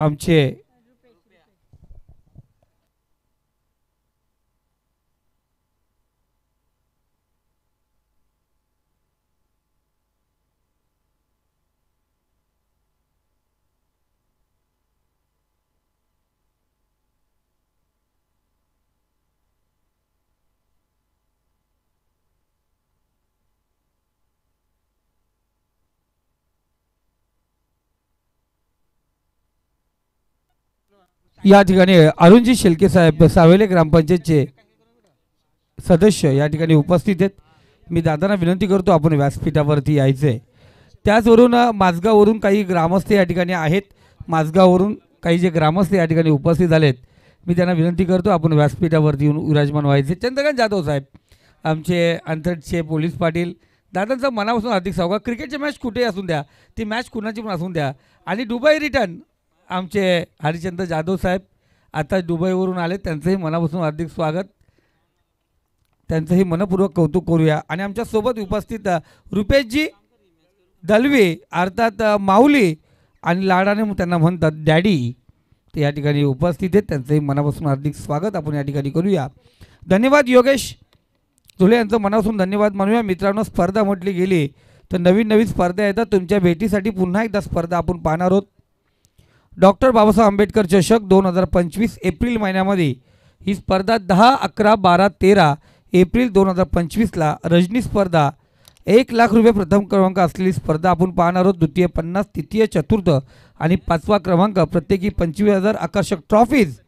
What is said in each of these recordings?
आमचे या ठिकाणी अरुणजी शेलके साहेब सावेले ग्रामपंचायतचे सदस्य या ठिकाणी उपस्थित आहेत. मी दादांना विनंती करतो आपण व्यासपीठावरती यायचे. त्याचवरून माझगाववरून काही ग्रामस्थ या ठिकाणी आहेत. माझगाववरून काही जे ग्रामस्थ या ठिकाणी उपस्थित झालेत, मी त्यांना विनंती करतो आपण व्यासपीठावरती येऊन विराजमान व्हायचे. चंद्रकांत जाधव साहेब आमचे अंतरचे पोलीस पाटील, दादांचं मनापासून हार्दिक स्वागत. क्रिकेटची मॅच कुठेही असून द्या, ती मॅच कुणाची पण असून द्या. आणि दुबई रिटर्न आमचे हरिचंद्र जाधव साहेब आता दुबईवरून आले, त्यांचंही मनापासून हार्दिक स्वागत, त्यांचंही मनपूर्वक कौतुक करूया. आणि आमच्यासोबत उपस्थित रुपेशजी दलवी अर्थात माऊली आणि लाडाने त्यांना म्हणतात डॅडी, ते या ठिकाणी उपस्थित आहेत, त्यांचंही मनापासून हार्दिक स्वागत आपण या ठिकाणी करूया. धन्यवाद योगेश धुळे यांचं मनापासून धन्यवाद मानूया. मित्रांनो, स्पर्धा म्हटली गेली तर नवीन नवीन स्पर्धा येतात. तुमच्या भेटीसाठी पुन्हा एकदा स्पर्धा आपण पाहणार आहोत. डॉक्टर बाबासाहेब आंबेडकर चषक 2025 एप्रिल महिन्यामध्ये ही स्पर्धा 10, 11, 12, 13 एप्रिल 2025ला रजनी स्पर्धा 1,00,000 रुपये प्रथम क्रमांक असलेली स्पर्धा आपण पाहणार आहोत. द्वितीय 50, तृतीय चतुर्थ आणि 5वा क्रमांक प्रत्येकी 25,000 आकर्षक trophies,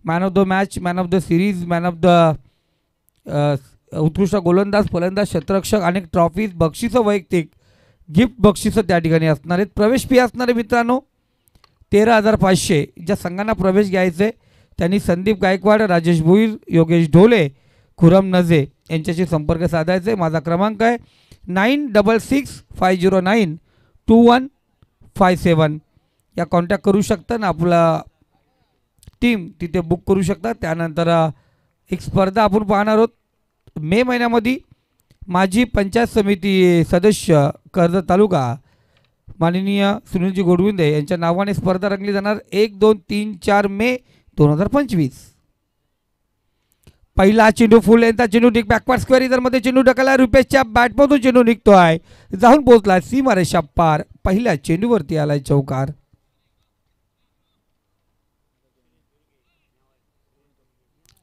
man of the match, man of the series, man of the उत्कृष्ट गोलंदाज, फलंदाज, क्षेत्ररक्षक, अनेक ट्रॉफीज, बक्षिसं, वैयक्तिक गिफ्ट बक्षिसं त्या ठिकाणी असणार आहेत. प्रवेश फी असणार आहे मित्रांनो 13,500. ज्या संघांना प्रवेश घ्यायचे त्यांनी संदीप गायकवाड, राजेश भोईर, योगेश ढोले, खुरम नजे यांच्याशी संपर्क साधायचे. माझा क्रमांक आहे 9665092157. या कॉन्टॅक्ट करू शकता ना, आपला टीम तिथे बुक करू शकता. त्यानंतर एक स्पर्धा आपण पाहणार आहोत मे महिन्यामध्ये. माजी पंचायत समिती सदस्य कर्जत तालुका माननीय सुनीलजी गोडविंदे यांच्या नावाने स्पर्धा रंगली जाणार 1, 2, 3, 4 मे 2025. पहिला चेंडू फुल यांचा चेंडू डिक बॅकवर्ड स्क्वेअर इधरमध्ये चेंडू ढकलला. रुपेशच्या बॅटमधून चेंडू निघतोय, जाऊन पोहोचला सीमारेषा पार. पहिल्या चेंडूवरती आलाय चौकार.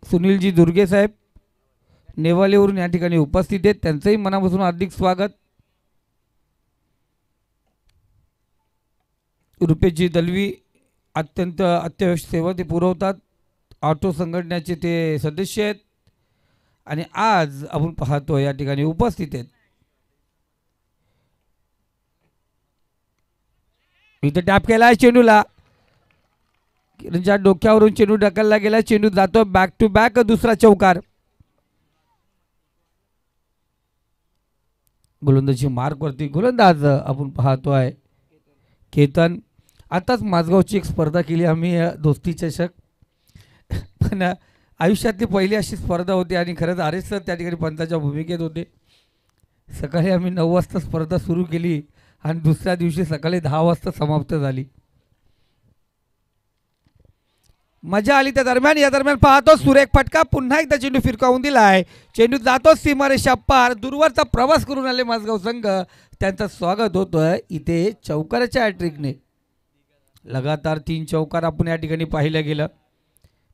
सुनीलजी दुर्गे साहेब नेवालेवरून या ठिकाणी उपस्थित आहेत, त्यांचंही मनापासून हार्दिक स्वागत. रुपेशजी दलवी अत्यंत अत्यावश्यक सेवा ते पुरवतात. ऑटो संघटनेचे ते सदस्य आहेत आणि आज आपण पाहतो या ठिकाणी उपस्थित आहेत. इथे टॅप केला चेंडूला, किरणच्या डोक्यावरून चेंडू ढकलला गेला. चेंडू जातो बॅक टू बॅक, दुसरा चौकार. गोलंदाजी मार्कवरती गोलंदाज आपण पाहतोय केतन. आताच माझगावची एक स्पर्धा केली आम्ही दोस्ती चषक, पण आयुष्यातली पहिली अशी स्पर्धा होती आणि खरंच आरेश सर त्या ठिकाणी पंचाच्या भूमिकेत होते. सकाळी आम्ही 9 वाजता स्पर्धा सुरू केली आणि दुसऱ्या दिवशी सकाळी 10 वाजता समाप्त झाली. मजा आली त्या दरम्यान. या दरम्यान पाहतो सुरेख फटका, पुन्हा एकदा चेंडू फिरकावून दिलाय. चेंडू जातो सीमारेषा पार. दूरवरचा प्रवास करून आले माझगाव संघ, त्यांचं स्वागत होतोय इथे चौकाराच्या हॅट्रिकने. लगातार 3 चौकार आपण या ठिकाणी पाहिलं गेलं.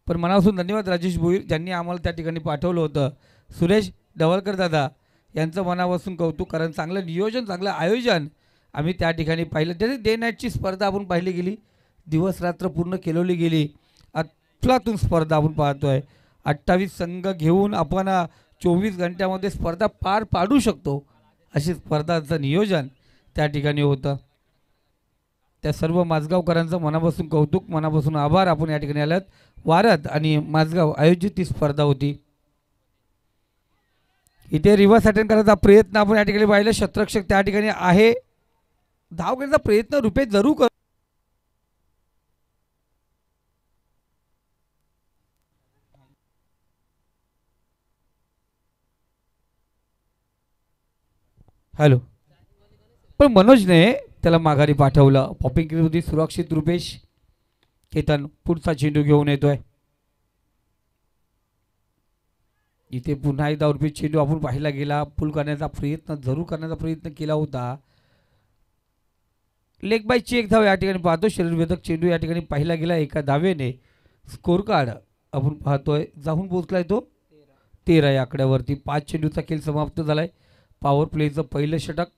पण मनापासून धन्यवाद राजेश भोईर ज्यांनी आम्हाला त्या ठिकाणी पाठवलं होतं. सुरेश डवळकर दादा यांचं मनापासून कौतुक, कारण चांगलं नियोजन, चांगलं आयोजन आम्ही त्या ठिकाणी पाहिलं. त्याने डे नाईटची स्पर्धा आपण पाहिली गेली, दिवस रात्र पूर्ण केलवली गेली. अफलातून स्पर्धा आपण पाहतोय. 28 संघ घेऊन आपण 24 घंट्यामध्ये स्पर्धा पार पाडू शकतो, अशी स्पर्धाचं नियोजन त्या ठिकाणी होतं. त्या सर्व माझगावकरांचं मनापासून कौतुक, मनापासून आभार. आपण या ठिकाणी आलात. वारत आणि माझगाव आयोजित ती स्पर्धा होती. इथे रिव्हर्स अटेंड करायचा प्रयत्न आपण या ठिकाणी पाहिलं. क्षेत्ररक्षक त्या ठिकाणी आहे, धाव घेण्याचा प्रयत्न रुपेश जरूर कर. हॅलो, पण मनोजने त्याला माघारी पाठवलं. पॉपिंग केली होती सुरक्षित रुपेश. केतन पुढचा चेंडू घेऊन येतोय. इथे पुन्हा एकदा उर्फी चेंडू आपण पाहिला गेला, पुल करण्याचा प्रयत्न जरूर करण्याचा प्रयत्न केला होता. लेग बायची एक धाव या ठिकाणी पाहतो. शरीरवेधक चेंडू या ठिकाणी पाहिला गेला. एका धावेने स्कोर कार्ड आपण पाहतोय जाऊन पोहोचलाय तो 13 या आकड्यावरती. 5 चेंडूचा खेळ समाप्त झालाय. पॉवर प्लेचं पहिलं षटक,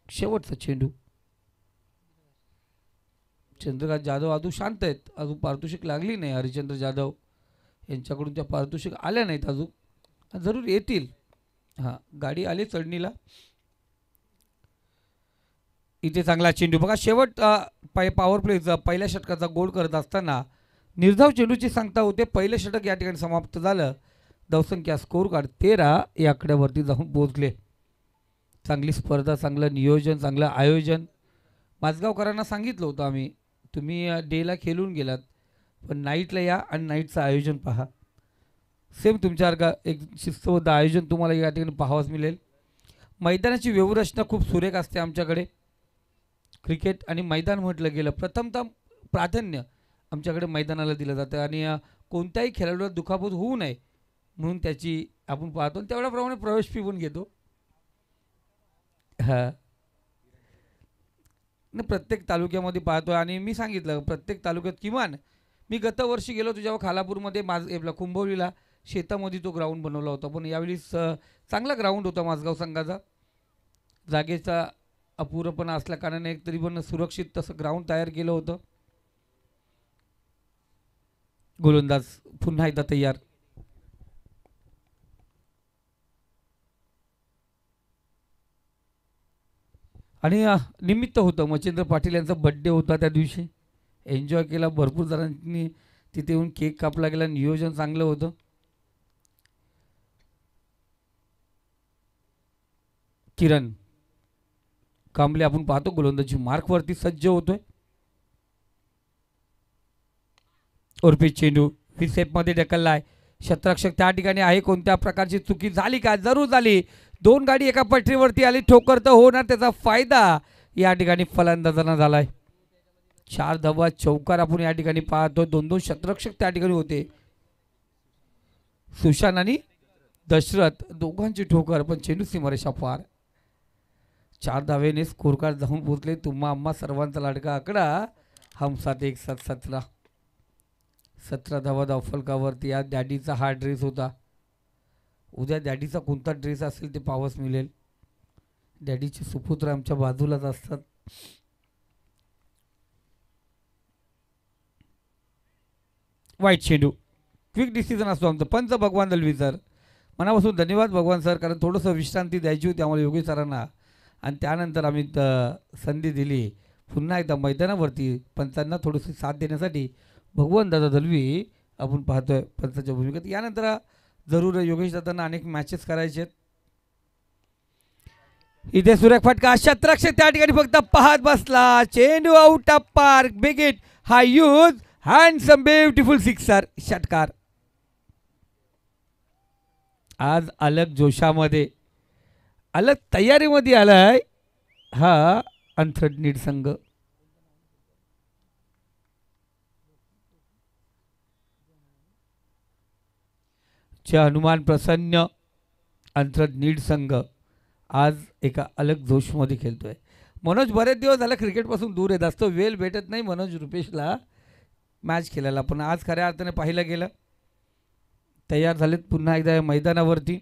शेवटचा चेंडू. चंद्रकांत जाधव अजून शांत आहेत, अजून पारितोषिक लागली नाही. हरिश्चंद्र जाधव यांच्याकडून त्या पारितोषिक आल्या नाहीत अजून, जरूर येतील. हां, गाडी आली चढणीला. इथे चांगला चेंडू बघा. शेवट पॉवर प्लेचा पहिल्या षटकाचा गोल करत असताना निर्धाव चेंडूची सांगता होते. पहिलं षटक या ठिकाणी समाप्त झालं. धावसंख्या स्कोर कार्ड 13 या आकड्यावरती जाऊन पोहोचले. चांगली स्पर्धा, चांगलं नियोजन, चांगलं आयोजन. माझगावकरांना सांगितलं होतं आम्ही, तुम्ही डेला खेळून गेलात पण नाईटला या आणि नाईटचं आयोजन पहा. सेम तुमच्यासारखा एक शिस्तबद्ध आयोजन तुम्हाला या ठिकाणी पाहावंच मिळेल. मैदानाची व्यवस्था खूप सुरेख असते आमच्याकडे. क्रिकेट आणि मैदान म्हटलं गेलं प्रथमतः प्राधान्य आमच्याकडे मैदानाला दिलं जातं आणि कोणत्याही खेळाडूला दुखापत होऊ नये म्हणून त्याची आपण पाहतो. तेवढ्याप्रमाणे प्रवेश फी पण घेतो. हां, प्रत्येक तालुक्यामध्ये पाहतो आणि मी सांगितलं प्रत्येक तालुक्यात किमान मी गत वर्षी गेलो होतो जेव्हा खालापूरमध्ये आपला कुंभवलीला शेतामध्ये तो ग्राउंड बनवला होता. पण यावेळी चांगला ग्राउंड होता माझगाव संघाचा. जागेचा अपुरपणा असल्या कारणाने एक तरी पण सुरक्षित तसं ग्राउंड तयार केलं होतं. गोलंदाज पुन्हा एकदा तयार. आणि निमित्त होतं मच्छिंद्र पाटील यांचा बड्डे होता त्या दिवशी. एन्जॉय केला, भरपूर जणांनी तिथे येऊन केक कापला गेला. नियोजन चांगलं होतं. किरण कांबळे आपण पाहतो गोलंदाजी मार्कवरती सज्ज होतोय. उर्फी चेंडू विसेपमध्ये ढकललाय. क्षेत्ररक्षक त्या ठिकाणी आहे. कोणत्या प्रकारची चुकी झाली का? जरूर झाली. 2 गाडी एका पटरीवरती आली. ठोकर तर होणार, त्याचा फायदा या ठिकाणी फलंदाजांना झालाय. 4 धावा चौकार आपण या ठिकाणी पाहतो. 2-2 क्षेत्ररक्षक त्या ठिकाणी होते. सुशांत आणि दशरथ दोघांची ठोकर, पण चेंडू सीमारेषा पार. 4 धावेने स्कोर कार्ड जाऊन पोहोचले. तुम्हा आम्हा सर्वांचा लाडका आकडा हम साथ एक साथ 17. 17 धावा धावफलकावरती. या डॅडीचा हा ड्रेस होता. उद्या डॅडीचा कोणता ड्रेस असेल ते पाहावंच मिळेल. डॅडीचे सुपुत्र आमच्या बाजूलाच असतात. वाईट चेंडू. क्विक डिसिजन असतो आमचा. पंच भगवान दलवी सर, मनापासून धन्यवाद भगवान सर, कारण थोडंसं विश्रांती द्यायची होती आम्हाला योगेश सरांना आणि त्यानंतर आम्ही संधी दिली पुन्हा एकदा मैदानावरती पंचांना थोडीशी साथ देण्यासाठी. भगवान दादा दलवी आपण पाहतोय पंचाच्या भूमिकेत. यानंतर जरूर योगेश दादांना अनेक मॅचेस करायचे आहेत. इथे सुरेख फटका. क्षेत्ररक्षक त्या ठिकाणी फक्त पाहत बसला. चेंडू out of park. Big hit, high use, handsome beautiful sixer. षटकार. आज अलग जोशामध्ये, अलग तयारीमध्ये आलाय हा अंथरनीड संघ. हनुमान प्रसन्न अंथरनीड संघ आज एका अलग जोशमध्ये खेळतोय. मनोज बरेच दिवस झाले क्रिकेटपासून दूर येत असतो. वेळ भेटत नाही मनोज रुपेशला मॅच खेळायला, पण आज खऱ्या अर्थाने पाहिलं गेलं तयार झालेत पुन्हा एकदा मैदानावरती.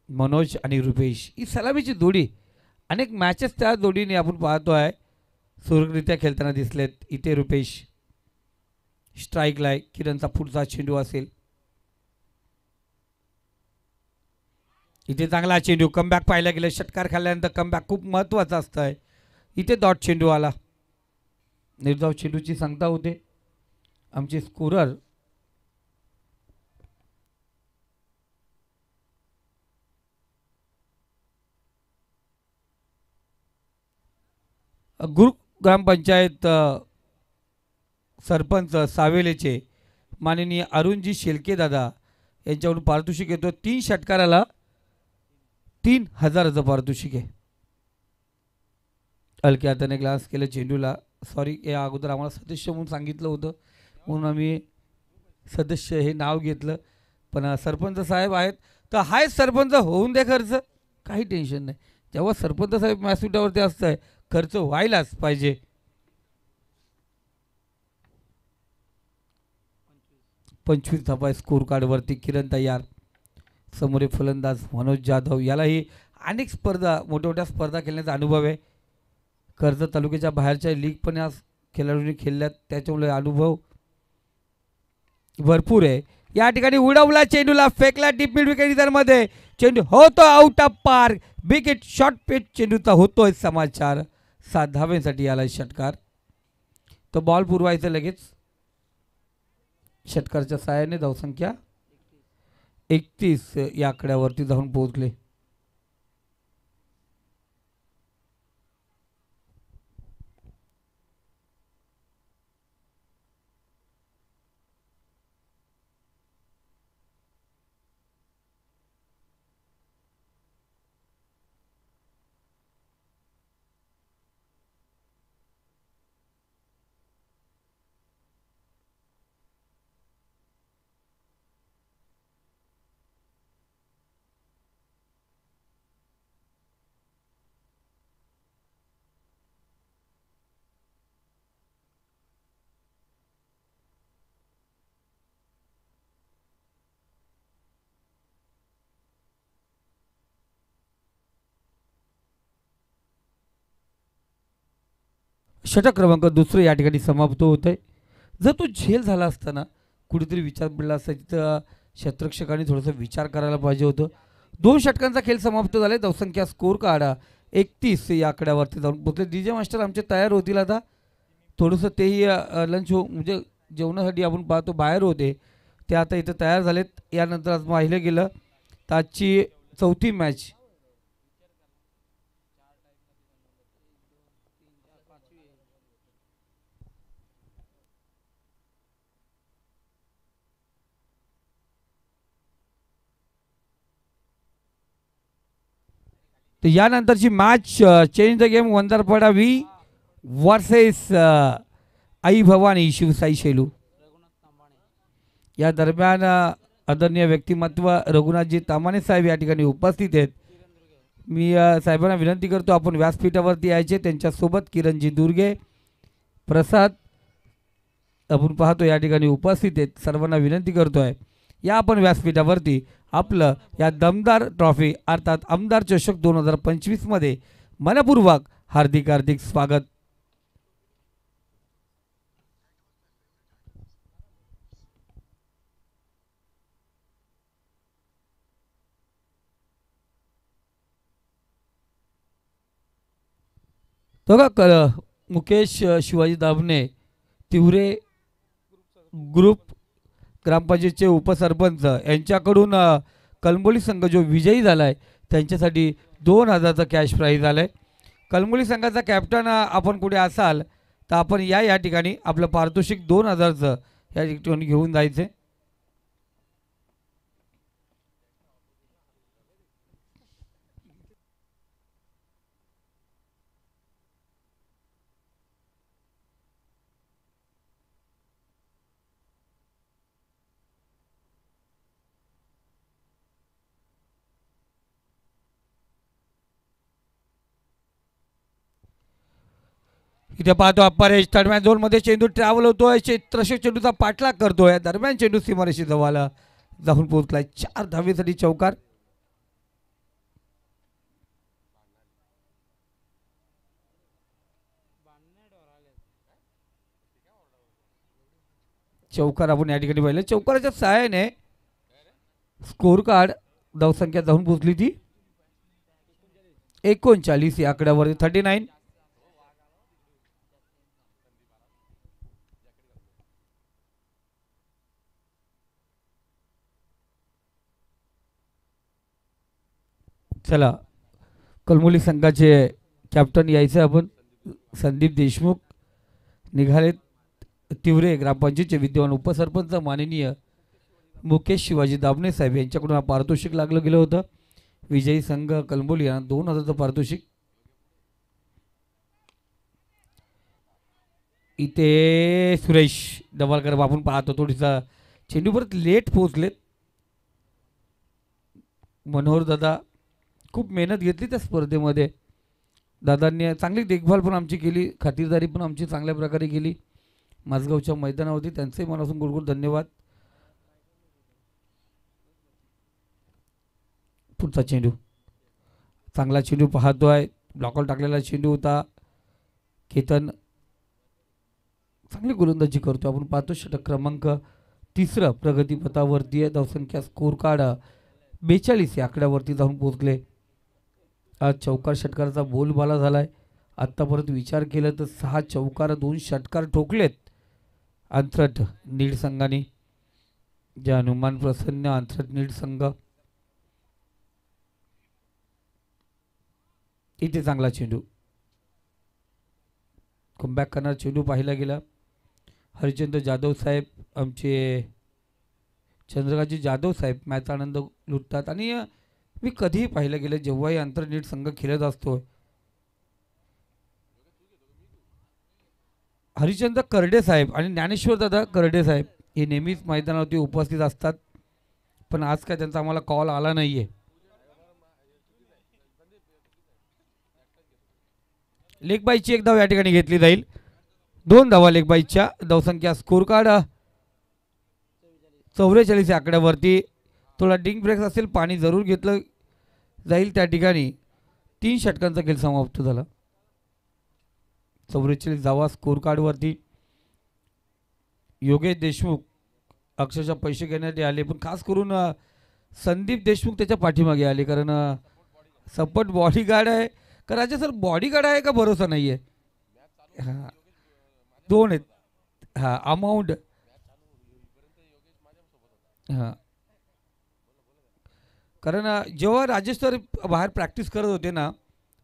मनोज आणि रुपेश ही सलामीची जोडी. अनेक मॅचेस त्या जोडीने आपण पाहतो आहे सुरक्षितरित्या खेळताना दिसलेत. इथे रुपेश स्ट्राईकला आहे. किरणचा पुढचा चेंडू असेल. इथे चांगला चेंडू. कमबॅक पाहायला गेलं. षटकार खाल्ल्यानंतर कमबॅक खूप महत्त्वाचं असतं. इथे डॉट चेंडू आला. निर्धाव चेंडूची सांगता होते आमचे स्कोरर गुरु ग्रामपंचायत सरपंच सावेलेचे माननीय अरुणजी शेलके दादा यांच्याकडून पारितोषिक येतो. 3 षटकाराला 3000चं पारितोषिक आहे. हलक्या हाताने ग्लास केलं चेंडूला. सॉरी, या अगोदर आम्हाला सदस्य म्हणून सांगितलं होतं, म्हणून आम्ही सदस्य हे नाव घेतलं. पण सरपंच साहेब आहेत तर हाय, सरपंच होऊन द्या खर्च, काही टेन्शन नाही. जेव्हा सरपंच साहेब व्यासपीठावरती असतंय, खर्च व्हायलाच पाहिजे. 25 धाबा स्कोर कार्डवरती किरण तयार. समोर फलंदाज मनोज जाधव, यालाही अनेक स्पर्धा, मोठ्या मोठ्या स्पर्धा खेळण्याचा अनुभव आहे. कर्जत तालुक्याच्या बाहेरच्या लीग पण या खेळाडूंनी खेळल्यात, त्याच्यामुळे अनुभव भरपूर आहे. या ठिकाणी उडवला चेंडूला, फेकला डीप मिड विकेट मध्ये, चेंडू होतो out of park. Wicket short pitch चेंडूचा होतोय समाचार. 7 धावेसाठी याला षटकार. तो बॉल पुरवायचं लगेच. षटकारच्या साहाय्याने धावसंख्या 31 या आकड्यावरती जाऊन पोहोचले. षटक क्रमांक दुसरं या ठिकाणी समाप्त होत आहे. जर तो झेल झाला असताना कुठेतरी विचार पडला असता, तिथं क्षेत्ररक्षकांनी थोडंसं विचार करायला पाहिजे होतं. 2 षटकांचा खेळ समाप्त झाला. धावसंख्या स्कोर काढा 31 या आकड्यावरती जाऊन पोहोचले. DJ मास्टर आमचे तयार होतील आता. थोडंसं तेही लंच हो, म्हणजे जेवणासाठी आपण पाहतो बाहेर होते, ते आता इथं तयार झालेत. यानंतर आज पाहिलं गेलं तर आजची 4थी मॅच तर यानंतरची match change the game Vandarpada V versus Aai Bhavani Shivsai Shelu. या दरम्यान आदरणीय व्यक्तिमत्व रघुनाथजी तामाणे साहेब या ठिकाणी उपस्थित आहेत. मी साहेबांना विनंती करतो आपण व्यासपीठावरती यायचे. त्यांच्यासोबत किरणजी दुर्गे, प्रसाद आपण पाहतो या ठिकाणी उपस्थित आहेत. सर्वांना विनंती करतोय या आपण व्यासपीठावरती आपलं या दमदार ट्रॉफी अर्थात आमदार चषक 2025 मध्ये मनपूर्वक हार्दिक हार्दिक स्वागत. बघा मुकेश शिवाजी दाभणे तिवरे ग्रुप ग्रामपंचायतचे उपसरपंच यांच्याकडून कलंबोली संघ जो विजयी झाला आहे त्यांच्यासाठी 2000चा कॅश प्राईज आला आहे. कलंबोली संघाचा कॅप्टन आपण कुठे असाल तर आपण या ठिकाणी आपलं पारितोषिक 2000चं या ठिकाणी घेऊन जायचं. इथे पाहतो परेश दरम्यान झोनमध्ये चेंडू ट्रॅव्हल होतोय. क्षेत्ररक्षक चेंडूचा पाठलाग करतोय. दरम्यान चेंडू सीमारेषी जवळ जाऊन पोहोचलाय. 4 धावेसाठी चौकार. चौकार आपण या ठिकाणी पाहिलं. चौकाराच्या सहाय्याने स्कोर कार्ड धावसंख्या जाऊन पोहोचली ती 39 या आकड्यावरती 39. चला कलमोली संघाचे कॅप्टन यायचे आपण संदीप देशमुख निघालेत. तिवरे ग्रामपंचायतचे विद्यमान उपसरपंच माननीय मुकेश शिवाजी दाभणे साहेब यांच्याकडून हा पारितोषिक लागलं गेलं होतं. विजयी संघ कलंबोली यांना 2000चं पारितोषिक. इथे सुरेश डवालकर आपण पाहतो थोडीसा चेंडू परत लेट पोहोचलेत. मनोहर दादा खूप मेहनत घेतली त्या स्पर्धेमध्ये. दादांनी चांगली देखभाल पण आमची केली, खातिरदारी पण आमची चांगल्या प्रकारे केली माझगावच्या मैदानावरती. त्यांचंही मनापासून गुडगुड धन्यवाद. पुढचा चेंडू चांगला चेंडू पाहतोय, ब्लॉकआउट टाकलेला चेंडू होता. केतन चांगली गोलंदाजी करतो. आपण पाहतो षटक क्रमांक 3 प्रगतीपथावरती आहे. धावसंख्या स्कोर कार्ड 42 या आकड्यावरती जाऊन पोहोचले. आज चौकार षटकाराचा बोलबाला झालाय. आत्तापर्यंत विचार केला तर 6 चौकार 2 षटकार ठोकलेत अंतरट नीड संघाने. जे हनुमान प्रसन्न अंतरट नीड संघ. इथे चांगला चेंडू कमबॅक करणार चेंडू पाहिला गेला. हरिचंद्र जाधव साहेब आमचे चंद्रकांतजी जाधव साहेब मॅच आनंद लुटतात. आणि मी कधीही पाहिलं गेलं जेव्हाही अंतर्नीट संघ खेळत असतो हरिचंद्र करडे साहेब आणि ज्ञानेश्वर दादा करडे साहेब हे नेहमीच मैदानावरती उपस्थित असतात. पण आज काय त्यांचा आम्हाला कॉल आला नाही आहे. लेगबाईची एक धाव या ठिकाणी घेतली जाईल. 2 धावा लेगबाईच्या. धावसंख्या स्कोर कार्ड 44 या आकड्यावरती. थोडा डिंग ब्रेक असेल, पाणी जरूर घेतलं जाईल त्या ठिकाणी. 3 षटकांचा खेळ समाप्त झाला. 44 धावा स्कोर कार्डवरती. योगेश देशमुख अक्षरशः पैसे घेण्यात आले, पण खास करून संदीप देशमुख त्याच्या पाठीमागे आले. कारण सपोर्ट बॉडीगार्ड आहे. का राजा सर बॉडीगार्ड आहे का भरोसा नाही आहे. हां 2 आहेत. हां अमाऊंट हां कारण जेव्हा राजेश सर बाहेर प्रॅक्टिस करत होते ना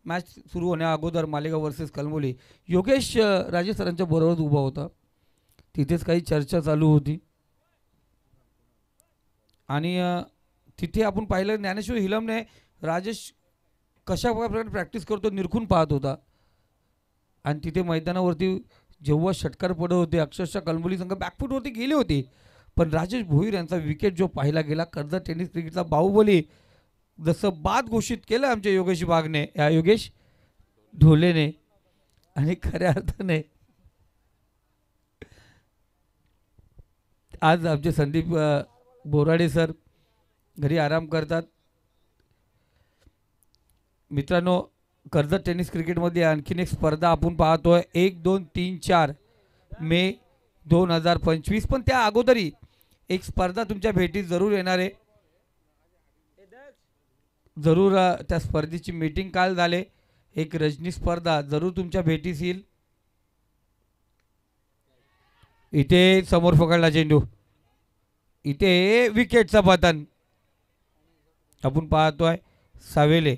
मॅच सुरू होण्या अगोदर मालेगाव वर्सेस कलमोली, योगेश राजेश सरांच्या बरोबर उभा होता. तिथेच काही चर्चा चालू होती आणि तिथे आपण पाहिलं ज्ञानेश्वर हिलमने राजेश कशा प्रकारे प्रॅक्टिस करतो निरखून पाहत होता. आणि तिथे मैदानावरती जेव्हा षटकार पडत होते अक्षरशः कलमोली संघ बॅकफूटवरती गेली होती. पण राजेश भोईर यांचा विकेट जो पाहिला गेला, कर्जत टेनिस क्रिकेटचा बाहुबली जसं बाद घोषित केलं आमच्या योगेश बागने या योगेश ढोलेने. आणि खऱ्या अर्थाने आज आमचे संदीप बोराडे सर घरी आराम करतात. मित्रांनो कर्जत टेनिस क्रिकेटमध्ये आणखीन एक स्पर्धा आपण पाहतोय 1, 2, 3, 4 मे 2025. पण त्या अगोदरी एक स्पर्धा तुमच्या भेटीत जरूर येणार आहे. जरूर त्या स्पर्धेची मीटिंग काल झाले. एक रजनी स्पर्धा जरूर तुमच्या भेटीस येईल. इथे समोर पकडला चेंडू, इथे विकेटचा पतन. आपण पाहतोय सावेले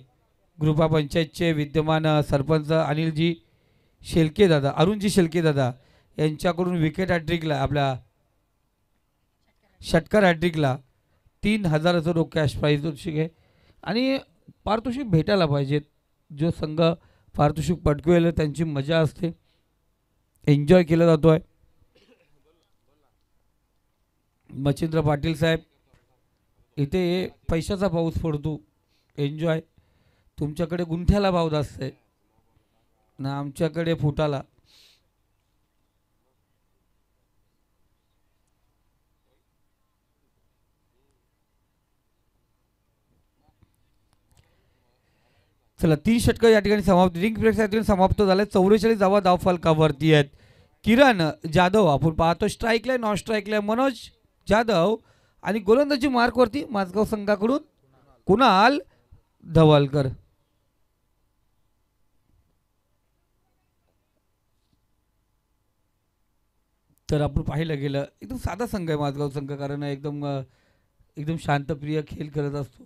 ग्रुपा पंचायतचे विद्यमान सरपंच अनिलजी शेलके दादा, अरुणजी शेलके दादा यांच्याकडून विकेट हॅट्रिकला आपल्या षटकार हॅट्रिकला 3000 रोख कॅश पारितोषिक आहे. आणि पारितोषिक भेटायला पाहिजेत. जो संघ पारितोषिक पटकवेल त्यांची मजा असते, एन्जॉय केला जातो आहे. मच्छिंद्र पाटील साहेब इथे पैशाचा पाऊस पडतो, एन्जॉय. तुमच्याकडे गुंठ्याला भाव जास्त आहे ना आमच्याकडे फुटाला. चला 3 षटक या ठिकाणी समाप्त. रिंग ब्रेक या ठिकाणी समाप्त झाले. 44 धावा धावफलकावरती आहेत. किरण जाधव आपण पाहतो स्ट्राईकला, नॉन स्ट्राईकला मनोज जाधव आणि गोलंदाजी मार्कवरती माझगाव संघाकडून कुणाल धवलकर. तर आपण पाहिलं गेलं एकदम साधा संघ आहे माझगाव संघ. कारण एकदम शांतप्रिय खेळ करत असतो,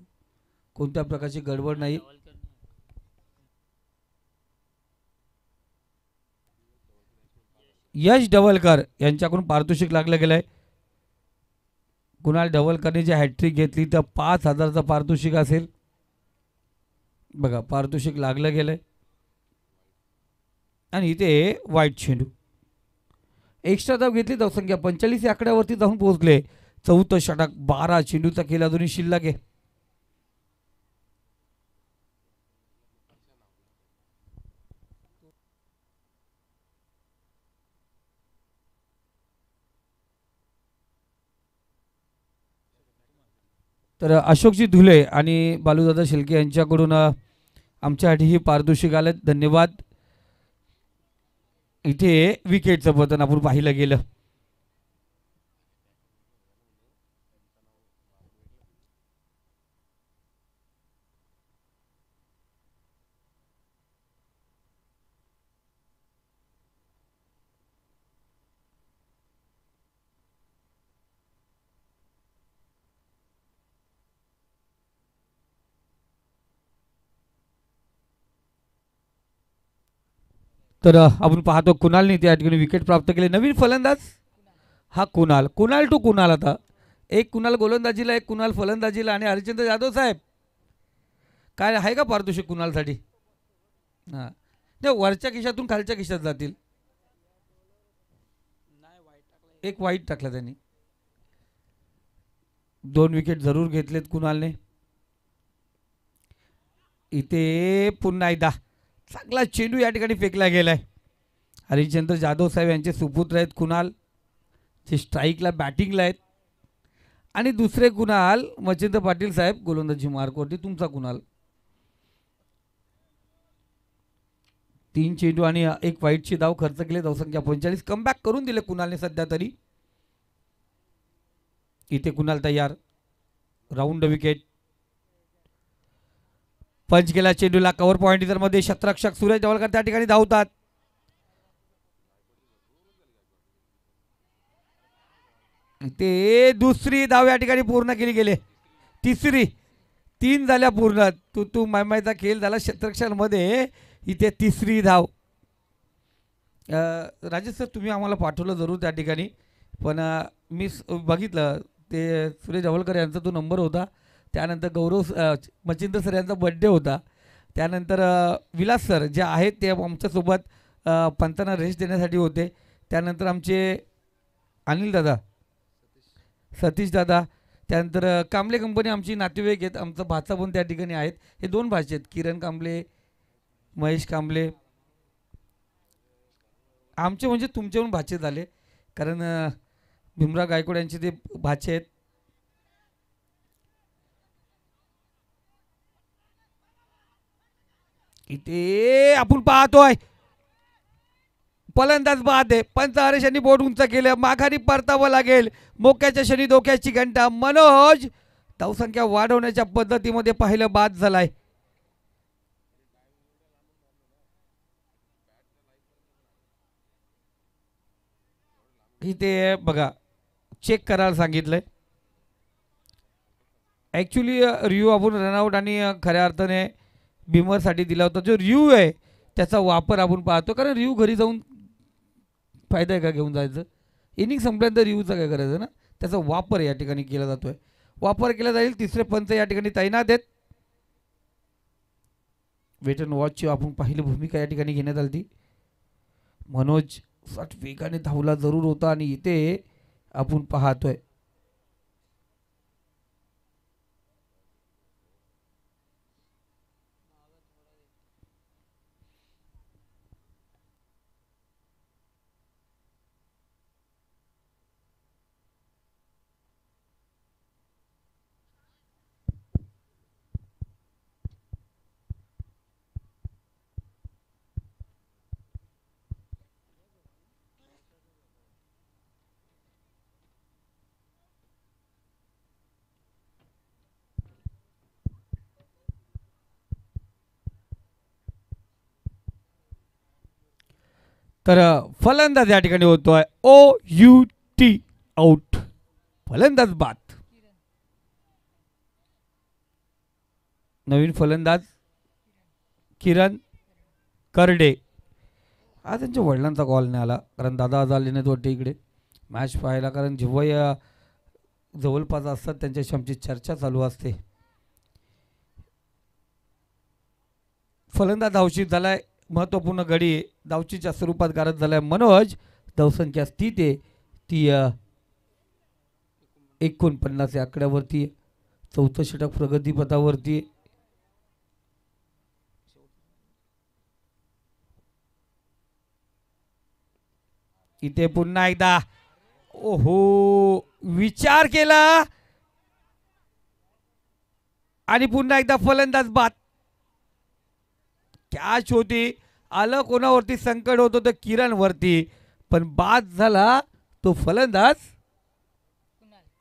कोणत्या प्रकारची गडबड नाही. यश ढवलकर यांच्याकडून पारितोषिक लागलं गेलंय. कुणाल ढवलकरने जी हॅट्रिक घेतली तर 5000चं पारितोषिक असेल. बघा पारितोषिक लागलं गेलंय. आणि इथे वाईट चेंडू एक्स्ट्रा धाव घेतली, धावसंख्या 45 या आकड्यावरती जाऊन पोहोचले. चौथं षटक, 12 चेंडूचा खेळ अजूनही शिल्लक आहे. तर अशोकजी धुले आणि बालूदादा शिल्के यांच्याकडून आमच्यासाठी ही पारितोषिक आलं, धन्यवाद. इथे विकेटचं पतन आपण पाहिलं गेलं. तर आपण पाहतो कुणालने त्या ठिकाणी विकेट प्राप्त केले. नवीन फलंदाज हा कुणाल, कुणाल टू कुणाल. आता एक कुणाल गोलंदाजीला, एक कुणाल फलंदाजीला. आणि हरिश्चंद्र जाधव साहेब काय आहे का पारितोषिक कुणालसाठी? हां, नाही वरच्या खिशातून खालच्या खिशात जातील. एक वाईट टाकला त्यांनी. 2 विकेट जरूर घेतलेत कुणालने. इथे पुन्हा एकदा चांगला चेंडू या ठिकाणी फेकला गेलाय. हरिश्चंद्र जाधव साहेब यांचे सुपुत्र आहेत कुणाल, जे स्ट्राईकला बॅटिंगला आहेत. आणि दुसरे कुणाल मच्छिंद्र पाटील साहेब गोलंदाजी मार्कवरती. तुमचा कुणाल 3 चेंडू आणि 1 वाईटची धाव खर्च केले, धावसंख्या 45. कमबॅक करून दिले कुणालने सध्या तरी. इथे कुणाल तयार, राऊंड विकेट. पंच केला चेंडूला, कव्हर पॉइंट इतर मध्ये क्षेत्ररक्षक सुरेश जवळकर त्या ठिकाणी धावतात. ते दुसरी धाव या ठिकाणी पूर्ण केली गेले. तिसरी, 3 झाल्या पूर्ण. तू मायमायचा खेळ झाला क्षेत्ररक्षणामध्ये. इथे तिसरी धाव. राजेश सर तुम्ही आम्हाला पाठवलं जरूर त्या ठिकाणी, पण मी बघितलं ते सुरेश जवळकर यांचा तो नंबर होता. त्यानंतर गौरव मच्छिंद्र सर यांचा बड्डे होता. त्यानंतर विलास सर जे आहेत ते आमच्यासोबत पंतांना रेस्ट देण्यासाठी होते. त्यानंतर आमचे अनिल दादा, सतीश दादा, त्यानंतर कांबळे कंपनी आमची नातेवाईक आहेत. आमचा भाचा पण त्या ठिकाणी आहेत. हे 2 भाचे आहेत, किरण कांबळे, महेश कांबळे. आमचे म्हणजे तुमचे पण भाचे झाले, कारण भीमराव गायकवाड यांचे ते भाचे आहेत. इथे आपण पाहतोय फलंदाज बाद आहे. पंच हरेश यांनी बोट उंच केलं, माघारी परतावं लागेल. मोक्याच्या शनी धोक्याची घंटा. मनोज धावसंख्या वाढवण्याच्या पद्धतीमध्ये पाहिलं बाद झालाय. इथे बघा चेक करायला सांगितलंय. ॲक्च्युली रिव्ह्यू आपण रनआउट आणि खऱ्या अर्थाने बिमरसाठी दिला होता. जो रिव्ह्यू आहे त्याचा वापर आपण पाहतो, कारण रिव्ह्यू घरी जाऊन फायदा आहे का घेऊन जायचं? इनिंग संपल्यानंतर रिव्ह्यूचा काय करायचं ना, त्याचा वापर या ठिकाणी केला जातोय. वापर केला जाईल. तिसरे पंच या ठिकाणी तैनात आहेत. वेट अँड वॉचची आपण पहिली भूमिका या ठिकाणी घेण्यात आली. मनोज सट वेगाने धावला जरूर होता आणि इथे आपण पाहतोय तर फलंदाज या ठिकाणी होतोय OUT, आउट. फलंदाज बाद. नवीन फलंदाज किरण करडे. आज त्यांच्या वडिलांचा कॉल नाही आला, कारण दादा आज आले नाहीत वाटते इकडे मॅच पाहायला, कारण जेव्हा जवळपास असतात त्यांच्याशी आमची चर्चा चालू असते. फलंदाज धावशीत झालाय. महत्त्वपूर्ण गडी धावचीच्या स्वरूपात गारद झालाय. मनोज धावसंख्या स्थित आहे ती 49 या आकड्यावरती. चौथं षटक प्रगतीपथावरती. इथे पुन्हा एकदा ओहो विचार केला आणि पुन्हा एकदा फलंदाज बाद. कॅच होती, आलं कोणावरती संकट होतं तर किरण वरती, पण बाद झाला तो फलंदाज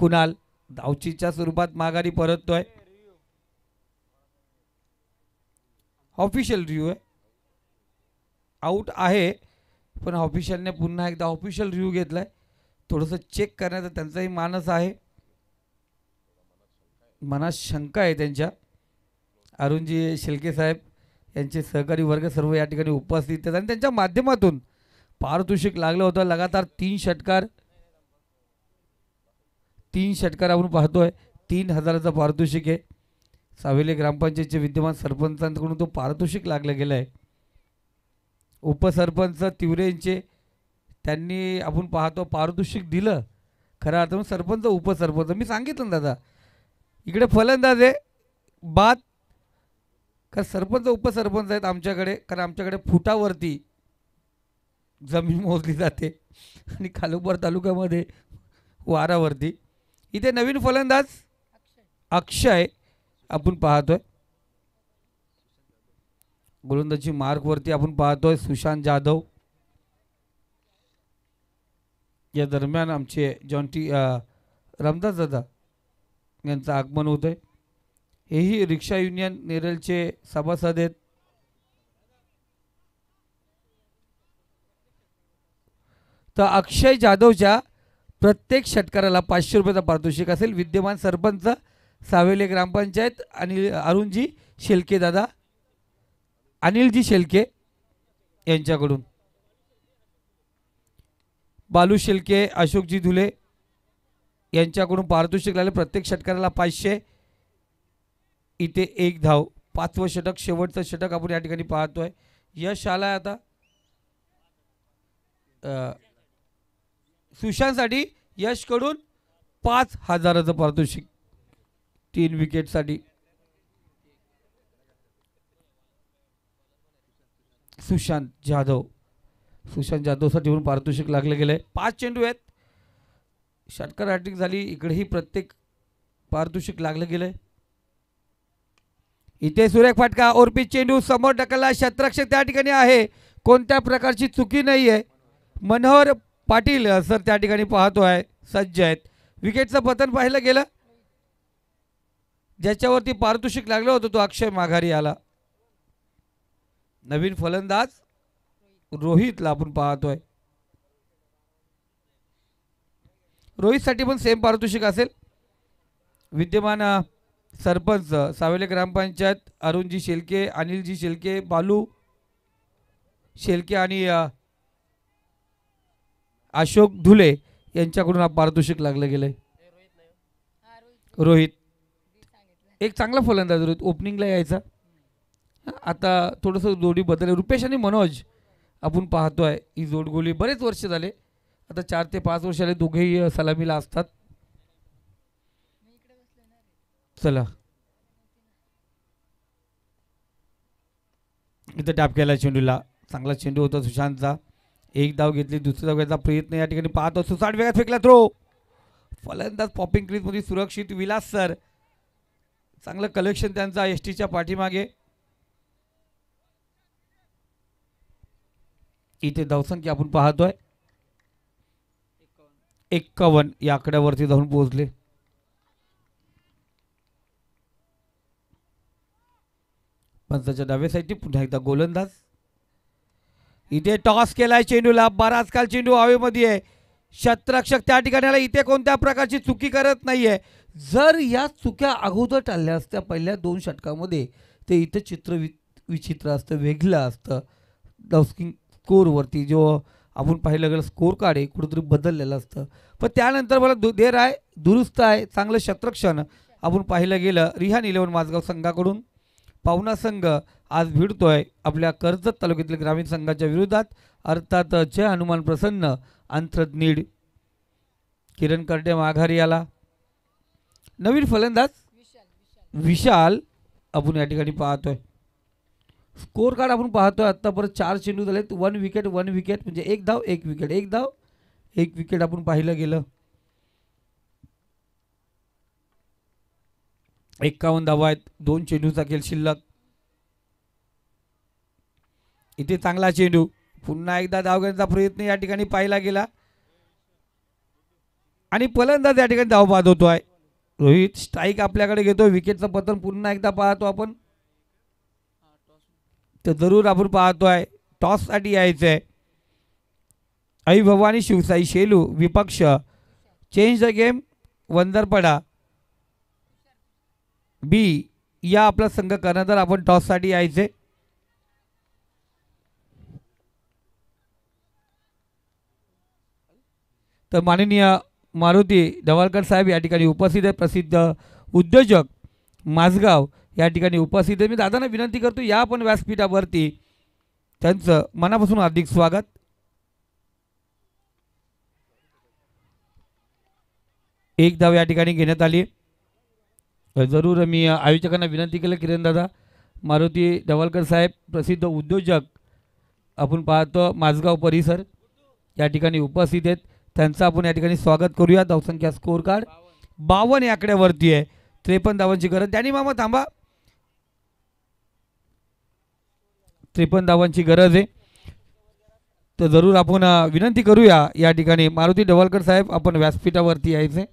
कुणाल. धावचीच्या स्वरूपात माघारी परततोय. ऑफिशियल रिव्ह्यू आहे, आउट आहे, पण ऑफिशियलने पुन्हा एकदा ऑफिशियल रिव्ह्यू घेतलाय. थोडंसं चेक करण्याचा त्यांचाही मानस आहे, मनात शंका आहे त्यांच्या. अरुणजी शेळके साहेब यांचे सहकारी वर्ग सर्व या ठिकाणी उपस्थित आहेत आणि त्यांच्या माध्यमातून पारितोषिक लागलं होतं. लगातार 3 षटकार आपण पाहतोय. 3000चं पारितोषिक आहे. सावेले ग्रामपंचायतचे विद्यमान सरपंचांकडून तो पारितोषिक लागलं गेलं आहे. उपसरपंच तिवरेंचे त्यांनी आपण पाहतो पारितोषिक दिलं. खरं अर्थानं सरपंच उपसरपंच मी सांगितलं ना दादा, इकडे फलंदाज आहे बाद, कारण सरपंच उपसरपंच आहेत आमच्याकडे, कारण आमच्याकडे फुटावरती जमीन मोजली जाते आणि खालुपर तालुक्यामध्ये वारावरती. इथे नवीन फलंदाज अक्षय आपण पाहतोय. गोलंदाजी मार्कवरती आपण पाहतोय सुशांत जाधव. या दरम्यान आमचे जॉन्टी रामदास दादा यांचं आगमन होत आहे. हेही रिक्षा युनियन नेरळचे सभासद आहेत. तर अक्षय जाधवच्या प्रत्येक षटकाराला 500 रुपयाचा पारितोषिक असेल. विद्यमान सरपंच सावेले ग्रामपंचायत आणि अरुणजी शेळके दादा, अनिलजी शेळके यांच्याकडून. बालू शेळके, अशोकजी धुले यांच्याकडून पारितोषिक लागले. प्रत्येक षटकाराला 500. इथे 1 धाव. 5वं षटक, शेवटचं षटक आपण या ठिकाणी पाहतोय. यश आलाय आता सुशांतसाठी. यशकडून 5000चं पारितोषिक 3 विकेटसाठी. सुशांत जाधवसाठी म्हणून पारितोषिक लागले गेले. 5 चेंडू आहेत. षटकार हॅट्रिक झाली. इकडेही प्रत्येक पारितोषिक लागलं गेलंय. इथे सुरेख फटका, ओरपी चेंडू समोर ढकलला. क्षेत्ररक्षक त्या ठिकाणी आहे, कोणत्या प्रकारची चुकी नाही आहे. मनोहर पाटील सर त्या ठिकाणी पाहतोय, सज्ज आहेत. विकेटचं पतन पाहिलं गेलं. ज्याच्यावरती पारितोषिक लागलं होतं तो अक्षय माघारी आला. नवीन फलंदाज रोहितला आपण पाहतोय. रोहितसाठी पण सेम पारितोषिक असेल. विद्यमान सरपंच सावेले ग्रामपंचायत अरुणजी शेळके, अनिलजी शेळके, बालू शेळके आणि अशोक धुले यांच्याकडून हा पारितोषिक लागलं गेलंय. रोहित एक चांगला फलंदाज. रोहित ओपनिंगला यायचा. आता थोडंसं जोडी बदलले. रुपेश आणि मनोज आपण पाहतोय. ही जोडगोली बरेच वर्ष झाले, आता 4 ते 5 वर्षाले दोघेही सलामीला असतात. चला इथं टॅप केला चेंडूला. चांगला चेंडू होता सुशांतचा. 1 धाव घेतली. दुसरी धाव घ्यायचा प्रयत्न या ठिकाणी पाहतो. सुसाट वेगात फेकला थ्रो. फलंदाज पॉपिंग क्रीजमध्ये सुरक्षित. विलास सर चांगलं कलेक्शन त्यांचा एसटीच्या पाठीमागे. इथे धावसंख्या आपण पाहतोय 51 या आकड्यावरती जाऊन पोहोचले. पंचाच्या डाव्या साईडची पुन्हा एकदा गोलंदाज. इथे टॉस केलाय चेंडूला. बराच काल चेंडू हवेमध्ये आहे. क्षेत्ररक्षक त्या ठिकाणी इथे कोणत्या प्रकारची चुकी करत नाहीये. जर या चुक्या अगोदर टाळल्या असत्या पहिल्या 2 षटकामध्ये ते इथं चित्र विचित्र असतं, वेगळं असतं. डाउस्किंग स्कोरवरती जो आपण पाहिलं गेलं स्कोर कार्ड आहे कुठेतरी बदललेलं असतं. पण त्यानंतर मला देर आहे, दुरुस्त आहे, चांगलं क्षेत्ररक्षण आपण पाहिलं गेलं. रिहान 11 माझगाव संघाकडून पाहुणा संघ आज भिडतोय आपल्या कर्जत तालुक्यातील ग्रामीण संघाच्या विरोधात, अर्थात जय हनुमान प्रसन्न अंतरत नीड. किरण करडे माघारी आला. नवीन फलंदाज विशाल आपण या ठिकाणी पाहतोय. स्कोर कार्ड आपण पाहतोय आतापर्यंत 4 चेंडू झालेत, 1 विकेट म्हणजे 1 धाव 1 विकेट, 1 धाव 1 विकेट आपण पाहिलं गेलं. 51 धावा आहेत, 2 चेंडूचा खेळ शिल्लक. इथे चांगला चेंडू, पुन्हा एकदा धाव घेण्याचा प्रयत्न या ठिकाणी पाहिला गेला आणि फलंदाज या ठिकाणी धाव बाद होतोय. रोहित स्ट्राईक आपल्याकडे घेतो. विकेटचं पतन पुन्हा एकदा पाहतो आपण, तर जरूर आपण पाहतोय टॉससाठी यायचंय. आई भवानी शिवसाई शेलू विपक्ष. चेंज द गेम वंदरपडा बी या आपला संघ करणार. आपण टॉससाठी यायचे. तर माननीय मारुती ढवळकर साहेब या ठिकाणी उपस्थित आहे. प्रसिद्ध उद्योजक माझगाव या ठिकाणी उपस्थित आहे. मी दादांना विनंती करतो या आपण व्यासपीठावरती त्यांचं मनापासून हार्दिक स्वागत. एक धाव या ठिकाणी घेण्यात आली. जरूर मी आयोजकांना विनंती केलं, किरण दादा मारुती ढवळकर साहेब प्रसिद्ध उद्योजक आपण पाहतो माझगाव परिसर या ठिकाणी उपस्थित आहेत, त्यांचं आपण या ठिकाणी स्वागत करूया. धावसंख्या स्कोर कार्ड 52 या आकड्यावरती आहे. 53 धावांची गरज. त्यांनी मामा थांबा, 53 धावांची गरज आहे. तर जरूर आपण विनंती करूया या ठिकाणी मारुती ढवळकर साहेब आपण व्यासपीठावरती यायचे.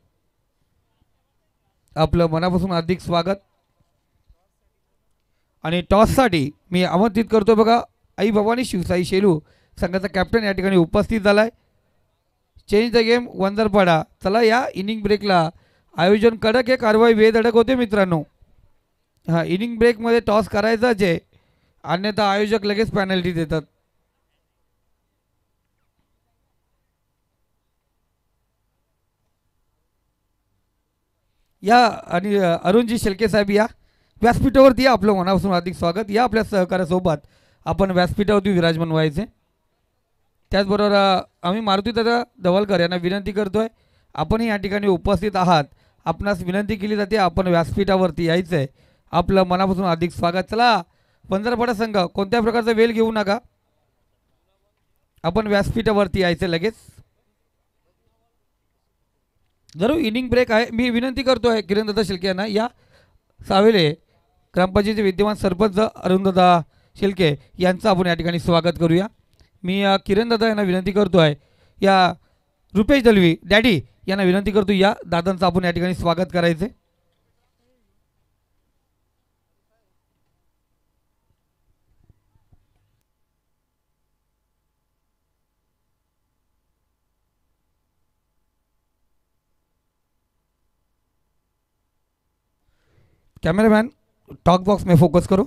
आपलं मनापासून हार्दिक स्वागत. आणि टॉससाठी मी आमंत्रित करतो बघा आई भवानी शिवसाई शेलू संघाचा कॅप्टन या ठिकाणी उपस्थित झालाय. Change the game Vandarpada. चला या इनिंग ब्रेकला आयोजन कडक आहे, कारवाई वेधडक होते मित्रांनो. हां, इनिंग ब्रेकमध्ये टॉस करायचाच आहे, अन्यथा आयोजक लगेच पॅनल्टी देतात. या आणि अरुणजी शेलके साहेब या व्यासपीठावरती या. आपलं मनापासून हार्दिक स्वागत. या आपल्या सहकार्यासोबत आपण व्यासपीठावरती विराजमान व्हायचे. त्याचबरोबर आम्ही मारुती दादा ढवळकर यांना विनंती करतोय, आपण या ठिकाणी उपस्थित आहात, आपणास विनंती केली जाते आपण व्यासपीठावरती यायचं आहे. आपलं मनापासून हार्दिक स्वागत. चला वंदरपाडा संघ कोणत्या प्रकारचा वेळ घेऊ नका, आपण व्यासपीठावरती यायचं लगेच. जरूर इनिंग ब्रेक आहे. मी विनंती करतोय किरणदादा शिल्के यांना या. सावेले ग्रामपंचायतीचे विद्यमान सरपंच अरुणदादा शिल्के यांचं आपण या ठिकाणी स्वागत करूया. मी किरणदादा यांना विनंती करतोय या. रुपेश दलवी डॅडी यांना विनंती करतो या दादांचं आपण या ठिकाणी स्वागत करायचं. कैमरामैन टॉक बॉक्स में फोकस करो.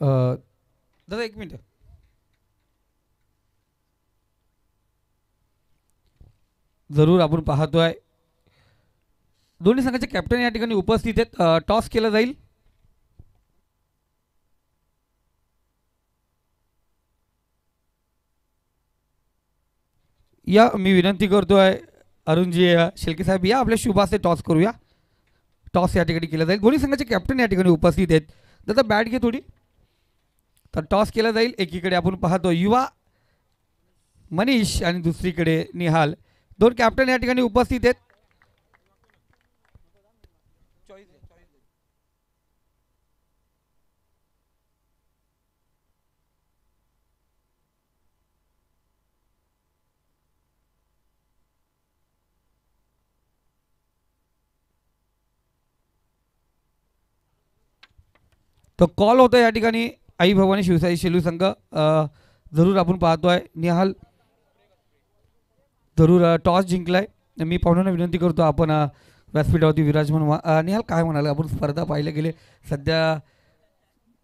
दादा एक मिनिट. जरूर आपण पाहतोय दोन्ही संघाचे कॅप्टन या ठिकाणी उपस्थित आहेत. टॉस केला जाईल. या मी विनंती करतोय अरुणजी शेलके साहेब या आपल्या शुभाचे टॉस करूया. टॉस या ठिकाणी केला जाईल. दोन्ही संघाचे कॅप्टन या ठिकाणी उपस्थित आहेत. दादा बॅट घे थोडी. तर टॉस केला जाईल. एकीकडे आपण पाहतो युवा मनीष आणि दुसरीकडे निहाल, दोन कॅप्टन या ठिकाणी उपस्थित आहेत. तो कॉल होता या ठिकाणी आई भवानी शिवसाई शेलू संघ. जरूर आपण पाहतोय निहाल जरूर टॉस जिंकलाय. मी पाहुण्यांना विनंती करतो आपण व्यासपीठावरती विराजमान व्हा. निहाल काय म्हणाले, आपण स्पर्धा पाहायला गेले सध्या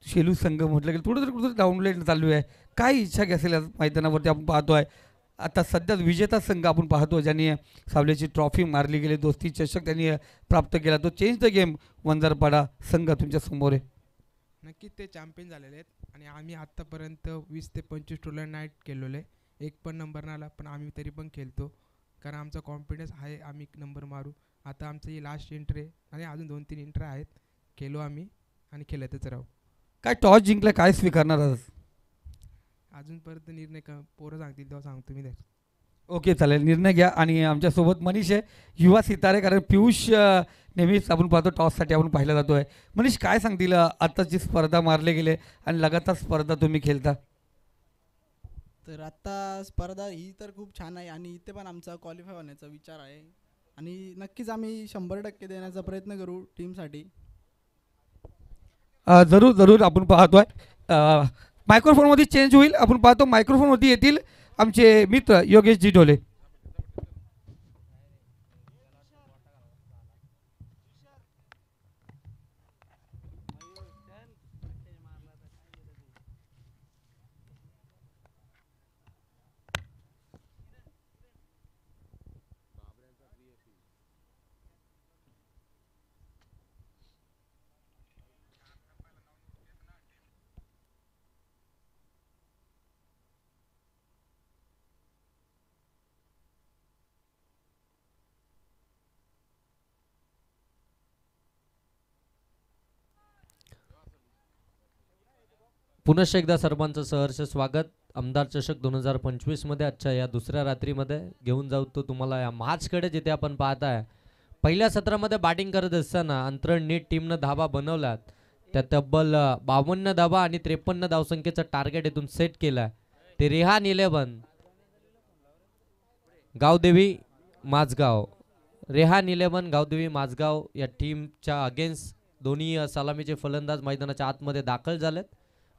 शेलू संघ म्हटलं गेलं थोडं कुठं डाऊनलाईन चालू आहे. काय इच्छा असेल या मैदानावरती आपण पाहतो आहे. आता सध्या विजेता संघ आपण पाहतो ज्यांनी सावलेची ट्रॉफी मारली गेली, दोस्ती चषक त्यांनी प्राप्त केला. तो चेंज द गेम वंजारपाडा संघ तुमच्या समोर आहे. नक्कीच ते चॅम्पियन झालेले आहेत आणि आम्ही आत्तापर्यंत 20 ते 25 टुर्नामेंट नाईट केलेले. एक पण नंबर नाही आला, पण आम्ही तरी पण खेळतो कारण आमचा कॉन्फिडन्स आहे आम्ही नंबर मारू. आता आमचं ही लास्ट एंट्री आहे आणि अजून 2-3 एंट्री आहेत. खेळू आम्ही आणि खेळतच राहू. काय टॉस जिंकलं काय स्वीकारणार आज? अजूनपर्यंत निर्णय पोरं सांगतील तेव्हा सांगतो मी. ओके चालेल, निर्णय घ्या. आणि आमच्यासोबत मनीष आहे, युवा सितारे. कारण पियुष नेहमीच आपण पाहतो टॉससाठी आपण पाहिला जातो आहे. मनीष काय सांगतील आत्ताची स्पर्धा मारले गेले आणि लगातार स्पर्धा तुम्ही खेळता? तर आत्ता स्पर्धा ही तर खूप छान आहे आणि इथे पण आमचा क्वालिफाय होण्याचा विचार आहे आणि नक्कीच आम्ही 100% देण्याचा प्रयत्न करू टीमसाठी. जरूर जरूर आपण पाहतोय मायक्रोफोनमध्ये चेंज होईल. आपण पाहतो मायक्रोफोनवरती येतील आमचे मित्र योगेश जी ढोले. पुनश्च एकदा सर्वांचं सहर्ष स्वागत आमदार चषक 2025 मध्ये. आजच्या या दुसऱ्या रात्रीमध्ये घेऊन जाऊ तो तुम्हाला या मार्चकडे, जिथे आपण पाहताय पहिल्या सत्रामध्ये बॅटिंग करत असताना अंतरण नीट टीमनं धाबा बनवल्यात. त्या तब्बल 52 धाबा आणि 53 धावसंख्येचं टार्गेट इथून सेट केलं आहे. ते रेहान 11 गावदेवी माझगाव, रेहान 11 गावदेवी माझगाव या टीमच्या अगेन्स्ट दोन्ही सलामीचे फलंदाज मैदानाच्या आतमध्ये दाखल झालेत.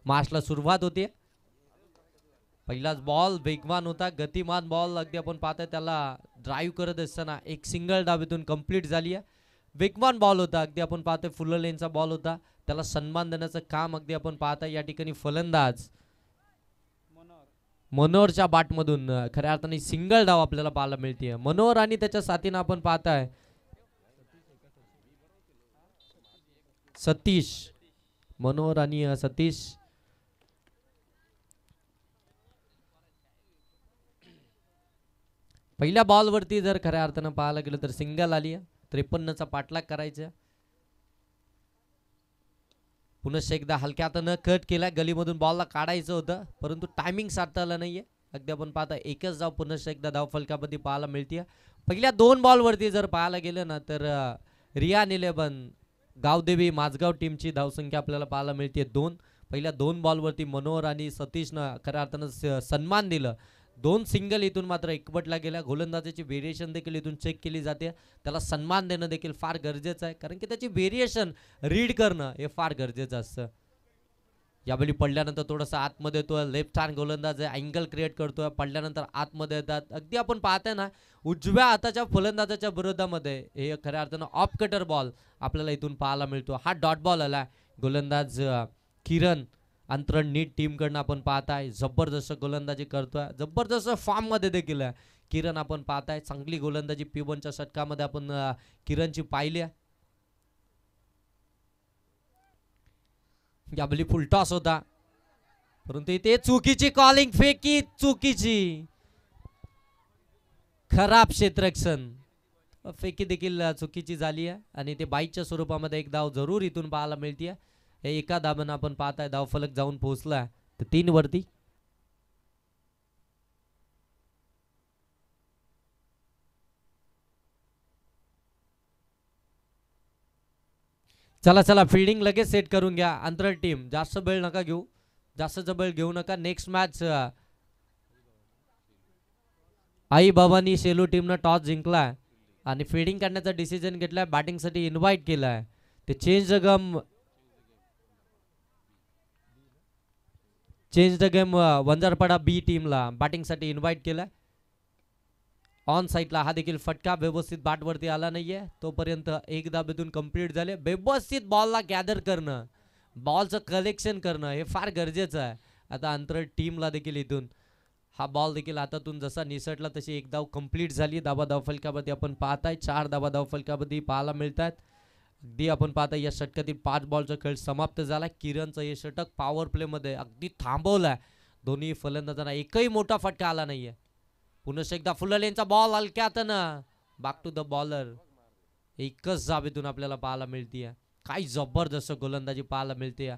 मार्चला सुरुवात होते. पहिलाच बॉल वेगवान होता, गतिमान बॉल. अगदी आपण पाहतोय त्याला ड्राईव्ह करत असताना एक सिंगल डावीतून कंप्लीट झाली आहे. वेगवान बॉल होता, अगदी आपण पाहतोय फुल लेनचा बॉल होता. त्याला सन्मान देण्याचं काम अगदी आपण पाहताय या ठिकाणी फलंदाज मनोहरच्या बाटमधून खऱ्या अर्थाने सिंगल डाव आपल्याला पाहायला मिळते. मनोहर आणि त्याच्या साथीनं आपण पाहताय सतीश, मनोहर आणि सतीश. पहिल्या बॉलवरती जर खऱ्या अर्थानं पाहायला गेलं तर सिंगल आली आहे. 53चा पाठलाग करायचा. पुन्हा एकदा हलक्यातनं कट केला, गलीमधून बॉलला काढायचं होतं परंतु टायमिंग साधता आलं नाहीये. अगदी आपण पाहता एकच धाव पुन्हा एकदा धाव फलकामध्ये पाहायला मिळते. पहिल्या 2 बॉलवरती जर पाहायला गेलं ना तर रियान 11 गावदेवी माझगाव टीमची धावसंख्या आपल्याला पाहायला मिळते 2. पहिल्या 2 बॉलवरती मनोहर आणि सतीशनं खऱ्या अर्थानं सन्मान दिलं. 2 सिंगल इथून मात्र एकवटला गेला. गोलंदाजाची व्हेरिएशन देखील इथून चेक केली जाते. त्याला सन्मान देणं देखील फार गरजेचं आहे कारण की त्याची व्हेरिएशन रीड करणं हे फार गरजेचं असतं. यावेळी पडल्यानंतर थोडंसं आतमध्ये येतोय, लेफ्ट हँड गोलंदाज आहे, अँगल क्रिएट करतोय, पडल्यानंतर आतमध्ये येतात. अगदी आपण पाहताय ना उजव्या हाताच्या फलंदाजाच्या विरोधामध्ये हे खऱ्या अर्थानं ऑफ कटर बॉल आपल्याला इथून पाहायला मिळतो. हा डॉट बॉल आला. गोलंदाज किरण अंतरण नीट टीमकडनं आपण पाहताय जबरदस्त गोलंदाजी करतोय, जबरदस्त फॉर्म मध्ये देखील आहे किरण. आपण पाहताय चांगली गोलंदाजी P1च्या षटकामध्ये आपण किरणची पाहिली आहे. यावेळी फुल टॉस होता परंतु इथे चुकीची कॉलिंग, फेकी चुकीची, खराब क्षेत्ररक्षण, फेकी देखील चुकीची झाली आहे आणि ते बाईकच्या स्वरूपामध्ये एक धाव जरूर इथून पाहायला मिळते. हे एका धाबानं आपण पाहताय धाव फलक जाऊन पोहोचलाय तर 3 वरती. चला चला फिल्डिंग लगेच सेट करून घ्या. अंतराळ टीम जास्त वेळ नका घेऊ, जास्त वेळ घेऊ नका. नेक्स्ट मॅच आई भवानी शेलू टीमनं टॉस जिंकलाय आणि फिल्डिंग करण्याचा डिसिजन घेतलाय, बॅटिंगसाठी इन्व्हाइट केलाय. ते चेंज द गेम वंजारपाडा बी टीमला बॅटिंगसाठी इन्व्हाइट केलाय. ऑन साईडला हा देखील फटका व्यवस्थित बॅटवरती आला नाहीये तोपर्यंत एक धाबेतून कंप्लीट झाले. व्यवस्थित बॉलला गॅदर करणं बॉलचं कलेक्शन करणं हे फार गरजेचं आहे. आता अंतर टीमला देखील इथून हा बॉल देखील हातातून जसा निसटला तशी एक धाव कंप्लीट झाली. धाबा धावफलकामध्ये आपण पाहताय 4 धाबा धावफलकामध्ये पाहायला मिळतात. अगदी आपण पाहता या षटकातील 5 बॉलचा खेळ समाप्त झाला. किरणचं हे षटक पॉवर प्लेमध्ये अगदी थांबवलाय. दोन्ही फलंदाजांना एकही मोठा फटका आला नाहीये. पुन्हा एकदा फुललेंचा बॉल हलक्यातनं बॅक टू द बॉलर. एकच जाबेतून आपल्याला पाहायला मिळते. काय जबरदस्त गोलंदाजी पाहायला मिळते.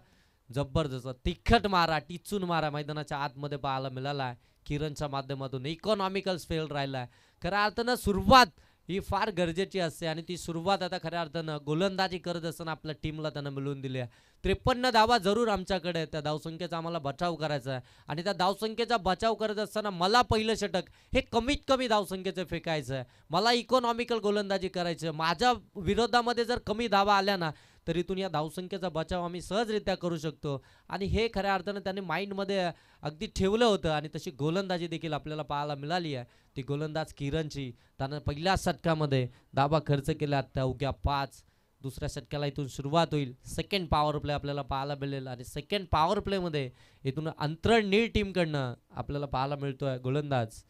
जबरदस्त तिखट मारा टिचून मारा मैदानाच्या आतमध्ये पाहायला मिळाला आहे. किरणच्या माध्यमातून इकॉनॉमिकल फेल राहिलाय. खऱ्या अर्थानं सुरुवात ही फार गरजेची असते आणि ती सुरुवात आता खऱ्या अर्थानं गोलंदाजी करत असताना आपल्या टीमला त्यानं मिळवून दिली आहे. 53 धावा जरूर आमच्याकडे. त्या धावसंख्येचा आम्हाला बचाव करायचा आहे आणि त्या धावसंख्येचा बचाव करत असताना मला पहिलं षटक हे कमीत कमी धावसंख्येचं फेकायचं आहे. मला इकॉनॉमिकल गोलंदाजी करायची आहे. माझ्या विरोधामध्ये जर कमी धावा आल्या ना तर इथून या धावसंख्येचा बचाव आम्ही सहजरित्या करू शकतो आणि हे खऱ्या अर्थानं त्यांनी माइंडमध्ये अगदी ठेवलं होतं आणि तशी गोलंदाजी देखील आपल्याला पाहायला मिळाली आहे. ती गोलंदाज किरणची. त्यानं पहिल्या षटकामध्ये धावा खर्च केल्या त्या अवघ्या 5. दुसऱ्या षटकाला इथून सुरुवात होईल. सेकंड पॉवर प्ले आपल्याला पाहायला मिळेल आणि सेकंड पॉवर प्लेमध्ये इथून अंतरण नीळ टीमकडनं आपल्याला पाहायला मिळतोय गोलंदाज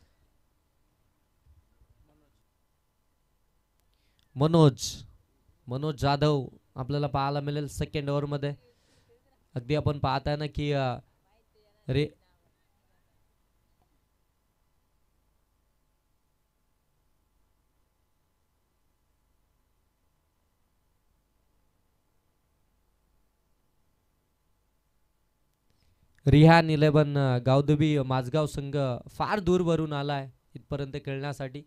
मनोज जाधव आपल्याला पाहायला मिळेल सेकंड ओव्हरमध्ये. अगदी आपण पाहताय ना की रे रिहान 11 गावदेवी माझगाव संघ फार दूर भरून आलाय इथपर्यंत खेळण्यासाठी.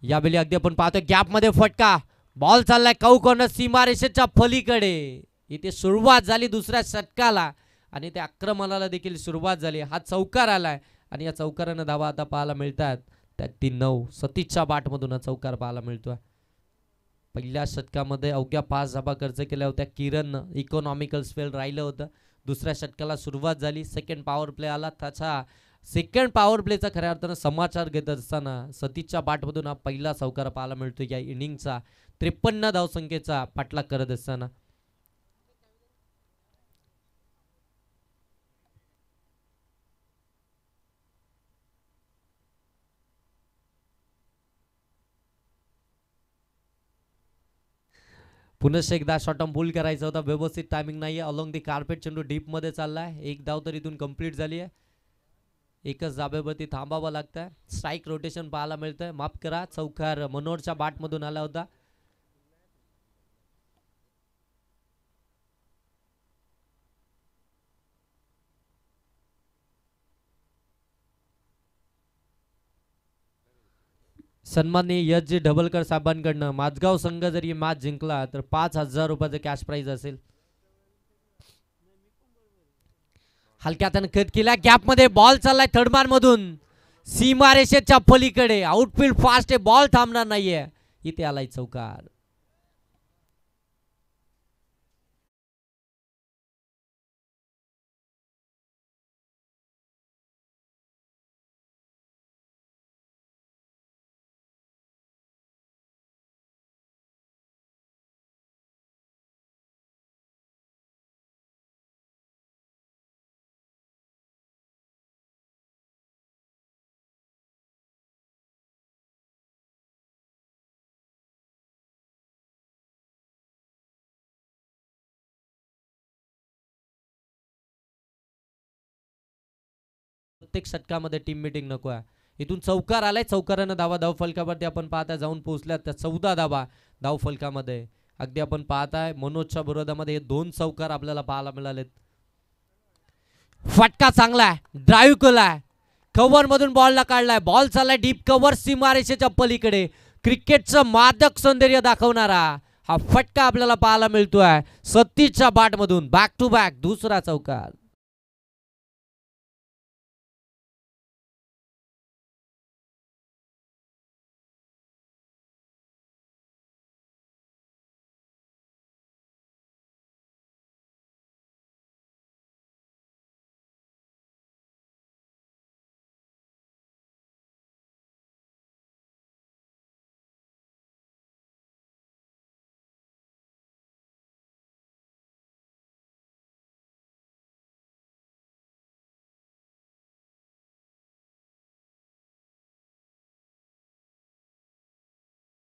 यावेळी अगदी आपण पाहतोय गॅपमध्ये फटका. बॉल चाललाय कॉर्नर सीमारेषेच्या पलीकडे. इथे सुरुवात झाली दुसऱ्या षटकाला आणि त्या आक्रमणाला देखील सुरुवात झाली. हा चौकार आलाय आणि या चौकारानं धावा आता पाहायला मिळतात. त्या 3-9 सतीशच्या बाटमधून हा चौकार पाहायला मिळतोय. पहिल्या षटकामध्ये अवघ्या 5 धावा खर्च केल्या होत्या. किरणनं इकॉनॉमिकल स्पेल राहिलं होतं. दुसऱ्या षटकाला सुरुवात झाली. सेकंड पॉवर प्ले आला. त्याचा सेकंड पॉवर प्लेचा खऱ्या अर्थानं समाचार घेत असताना सतीशच्या बाटमधून हा पहिला चौकार पाहायला मिळतो. या इनिंगचा 53 धावसंख्येचा पाठलाग करत असताना पुन्हा एकदा शॉर्ट ऑन पूल करायचा होता. व्यवस्थित टायमिंग नाही आहे. अलॉंग दी कार्पेट चेंडू डीप मध्ये चाललाय. एक धाव तर इथून कंप्लीट झाली आहे. एकच जाबेवरती थांबावं लागतंय. स्ट्राईक रोटेशन पाहायला मिळतंय. माफ करा चौकार मनोरच्या बाटमधून आला होता. सन्माननीय एस जी ढबलकर साहेबांकडनं माझगाव संघ जर ही मॅच जिंकला तर 5,000 रुपयाचं कॅश प्राइज असेल. हलक्या हाताने कट केला. गॅप मध्ये बॉल चाललाय थर्डमॅन मधून सीमारेषेच्या पलीकडे. आउटफील्ड फास्ट आहे. बॉल थांबणार नाहीये. इथे आलाय चौकार. प्रत्येक षटकामध्ये टीम मीटिंग नको आहे. इथून चौकार आलाय. चौकारानं धाव फलकावरती आपण पाहताय जाऊन पोहोचल्यात त्या 14 धाव फलकामध्ये. अगदी आपण पाहताय मनोजच्या विरोधामध्ये 2 चौकार आपल्याला पाहायला मिळालेत. फटका चांगला आहे. ड्राईव्ह केलाय. कव्हर मधून बॉलला काढलाय. बॉल चाललाय डीप कव्हर सीमारेषेच्या पलीकडे. क्रिकेटचं मादक सौंदर्य दाखवणारा हा फटका आपल्याला पाहायला मिळतोय सतीशच्या बॅटमधून. बॅक टू बॅक दुसरा चौकार.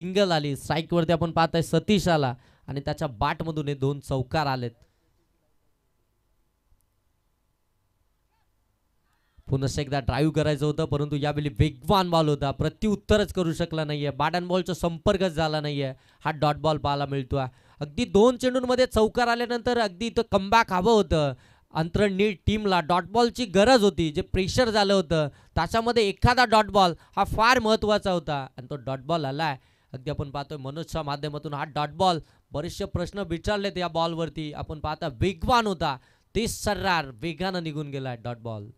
सिंगल आली. स्ट्राईक वरती आपण पाहताय सतीश आला आणि त्याच्या बाटमधून हे 2 चौकार आलेत. पुन्हा एकदा ड्राईव्ह करायचं होतं परंतु यावेळी वेगवान बॉल होता. प्रत्युत्तरच करू शकला नाहीये. बॅट अँड बॉलचा संपर्कच झाला नाहीये. हा डॉट बॉल पाहायला मिळतोय. अगदी 2 चेंडूंमध्ये चौकार आल्यानंतर अगदी इथं कमबॅक हवं होतं. अंतरणीय टीमला डॉट बॉलची गरज होती. जे प्रेशर झालं होतं त्याच्यामध्ये एखादा डॉट बॉल हा फार महत्त्वाचा होता आणि तो डॉट बॉल आलाय. अगदी आपण पाहतोय मनोजच्या माध्यमातून हा डॉट बॉल बरेचसे प्रश्न विचारलेत या बॉलवरती. आपण पाहता वेगवान होता. ते सर्रार वेगानं निघून गेलाय डॉट बॉल.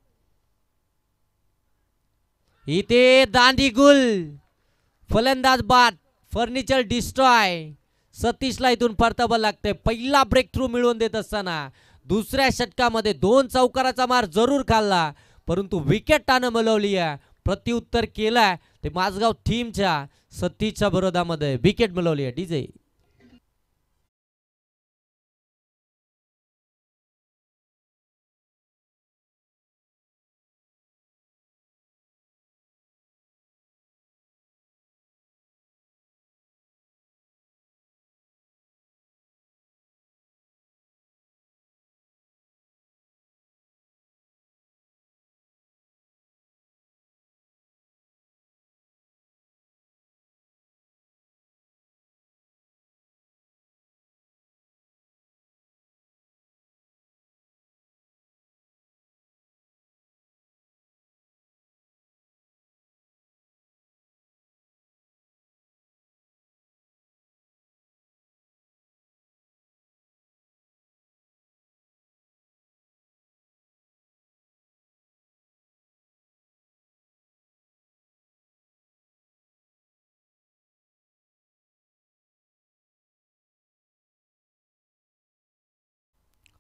इथे दांडीगुल फलंदाज बाद. Furniture destroy. सतीशला इथून परतावं लागतंय. पहिला ब्रेक थ्रू मिळवून देत असताना दुसऱ्या षटकामध्ये 2 चौकाराचा मार जरूर खाल्ला परंतु विकेट त्यानं मिळवली आहे. प्रत्युत्तर केलाय ते माझगाव टीमच्या सतीशच्या विरोधामध्ये विकेट मिळवली आहे. डीजे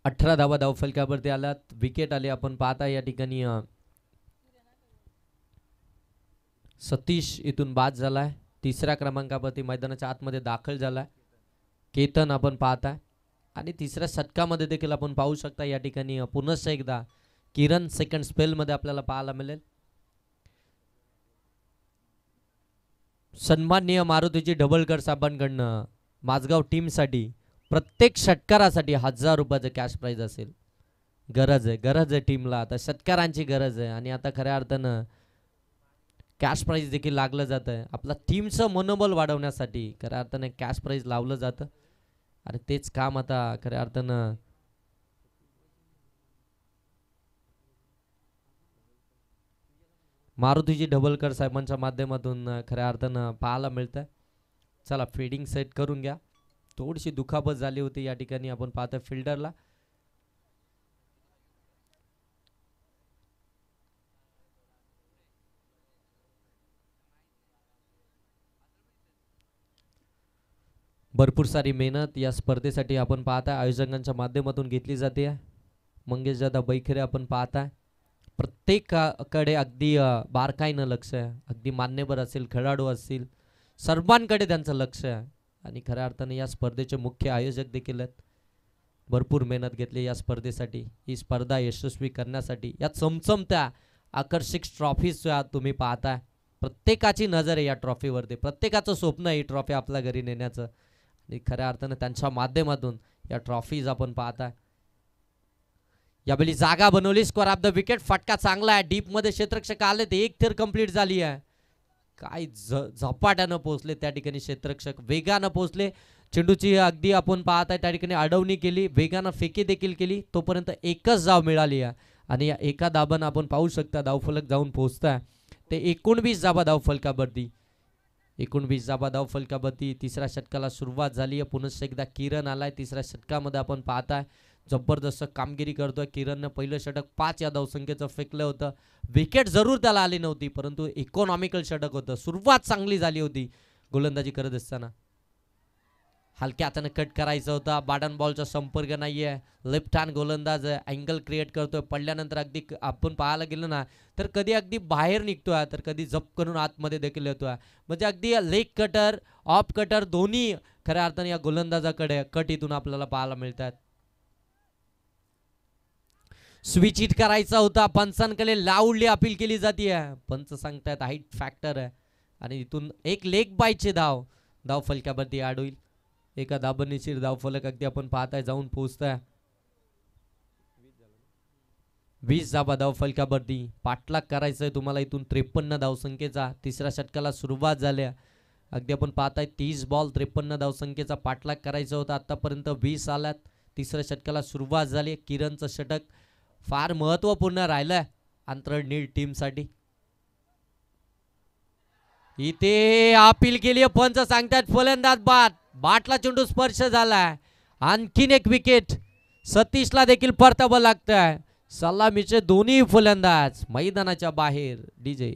18 धावा धावफलकावरती आल्यात. विकेट आले. आपण पाहता या ठिकाणी सतीश इथून बाद झालाय. 3ऱ्या क्रमांकावरती मैदानाच्या आतमध्ये दाखल झालाय केतन आपण पाहताय आणि 3ऱ्या षटकामध्ये देखील आपण पाहू शकता या ठिकाणी पुन्हा एकदा किरण सेकंड स्पेल मध्ये आपल्याला पाहायला मिळेल. सन्माननीय मारुतीची ढबळकर साहेबांकडनं माझगाव टीमसाठी प्रत्येक षटकारासाठी 1000 रुपयाचं कॅश प्राइज असेल. गरज आहे टीमला. आता षटकारांची गरज आहे आणि आता खऱ्या अर्थानं कॅश प्राइज देखील लागलं जात आहे. आपला टीमचं मनोबल वाढवण्यासाठी खऱ्या अर्थानं कॅश प्राइज लावलं जातं आणि तेच काम आता खऱ्या अर्थानं मारुतीजी ढबळकर साहेबांच्या माध्यमातून खऱ्या अर्थानं पाहायला मिळतंय. चला फिल्डिंग सेट करून घ्या. थोडीशी दुखापत झाली होती या ठिकाणी आपण पाहतोय फिल्डरला. भरपूर सारी मेहनत या स्पर्धेसाठी आपण पाहताय आयोजकांच्या माध्यमातून घेतली जाते. मंगेश दादा बैखरे आपण पाहताय. प्रत्येकाकडे अगदी बारकाईनं लक्ष आहे. अगदी मान्यवर असेल, खेळाडू असतील, सर्वांकडे त्यांचं लक्ष आहे आणि खऱ्या अर्थाने या स्पर्धेचे मुख्य आयोजक देखील आहेत. भरपूर मेहनत घेतली या स्पर्धेसाठी. ही स्पर्धा यशस्वी करण्यासाठी या चमचमत्या आकर्षक ट्रॉफीज तुम्ही पाहताय. प्रत्येकाची नजर आहे या ट्रॉफीवरती. प्रत्येकाचं स्वप्न आहे ही ट्रॉफी आपल्या घरी नेण्याचं आणि खऱ्या अर्थानं त्यांच्या माध्यमातून या ट्रॉफीज आपण पाहताय. यावेळी जागा बनवली. Square of the wicket. फटका चांगला आहे. डीप मध्ये क्षेत्ररक्षक आले ते एक थर कंप्लीट झाली आहे. काय झपाट्यानं पोहोचले त्या ठिकाणी क्षेत्ररक्षक. वेगानं पोहोचले. चेंडूची अगदी आपण पाहताय त्या ठिकाणी अडवणी केली. वेगानं फेकी देखील केली. तोपर्यंत एकच धाव मिळाली आहे आणि या एका धाबानं आपण पाहू शकता धावफलक जाऊन पोहोचताय ते 19 धाबा धावफलकावरती. 19 धाबा धावफलकावरती 3ऱ्या षटकाला सुरुवात झाली आहे. पुन्हा एकदा किरण आलाय 3ऱ्या षटकामध्ये. आपण पाहताय जबरदस्त कामगिरी करतोय किरणनं. पहिलं षटक 5 या धावसंख्येचं फेकलं होतं. विकेट जरूर त्याला आली नव्हती परंतु इकॉनॉमिकल षटक होतं. सुरुवात चांगली झाली होती गोलंदाजी करत असताना. हलक्या हाताने कट करायचं होता. बॅटन बॉलचा संपर्क नाहीये. लेफ्ट हँड गोलंदाज अँगल क्रिएट करतोय. पडल्यानंतर अगदी आपण पाहायला गेलं ना तर कधी अगदी बाहेर निघतोय तर कधी जप करून आतमध्ये देखील येतोय. म्हणजे अगदी लेग कटर ऑफ कटर दोन्ही खऱ्या अर्थाने या गोलंदाजाकडे कट इथून आपल्याला पाहायला मिळतात. स्विच हिट करायचा होता. पंचांकडे लाऊडली अपील केली जाते. पंच सांगतायत हाईट फॅक्टर आहे आणि इथून एक लेग बायचे धाव धाव फलकावरती ॲड होईल. एका दाबनीशीर धावफलक अगदी आपण पाहताय जाऊन पोहोचताय. 20 धाबा धाव फलकावरती पाठलाग करायचंय तुम्हाला इथून 53 धावसंख्येचा. तिसऱ्या षटकाला सुरुवात झाल्या. अगदी आपण पाहताय 30 बॉल 53 धावसंख्येचा पाठलाग करायचा होता. आतापर्यंत 20 आल्यात. तिसऱ्या षटकाला सुरुवात झाली. किरणचं षटक फार महत्वपूर्ण राहिलंय आंतरनीळ टीमसाठी. इथे अपील केली पंच सांगतात फलंदाज बाद. बाटला चेंडू स्पर्श झालाय. आणखीन एक विकेट सतीशला देखील परतावं लागतंय. सलामीचे दोन्ही फलंदाज मैदानाच्या बाहेर. डीजे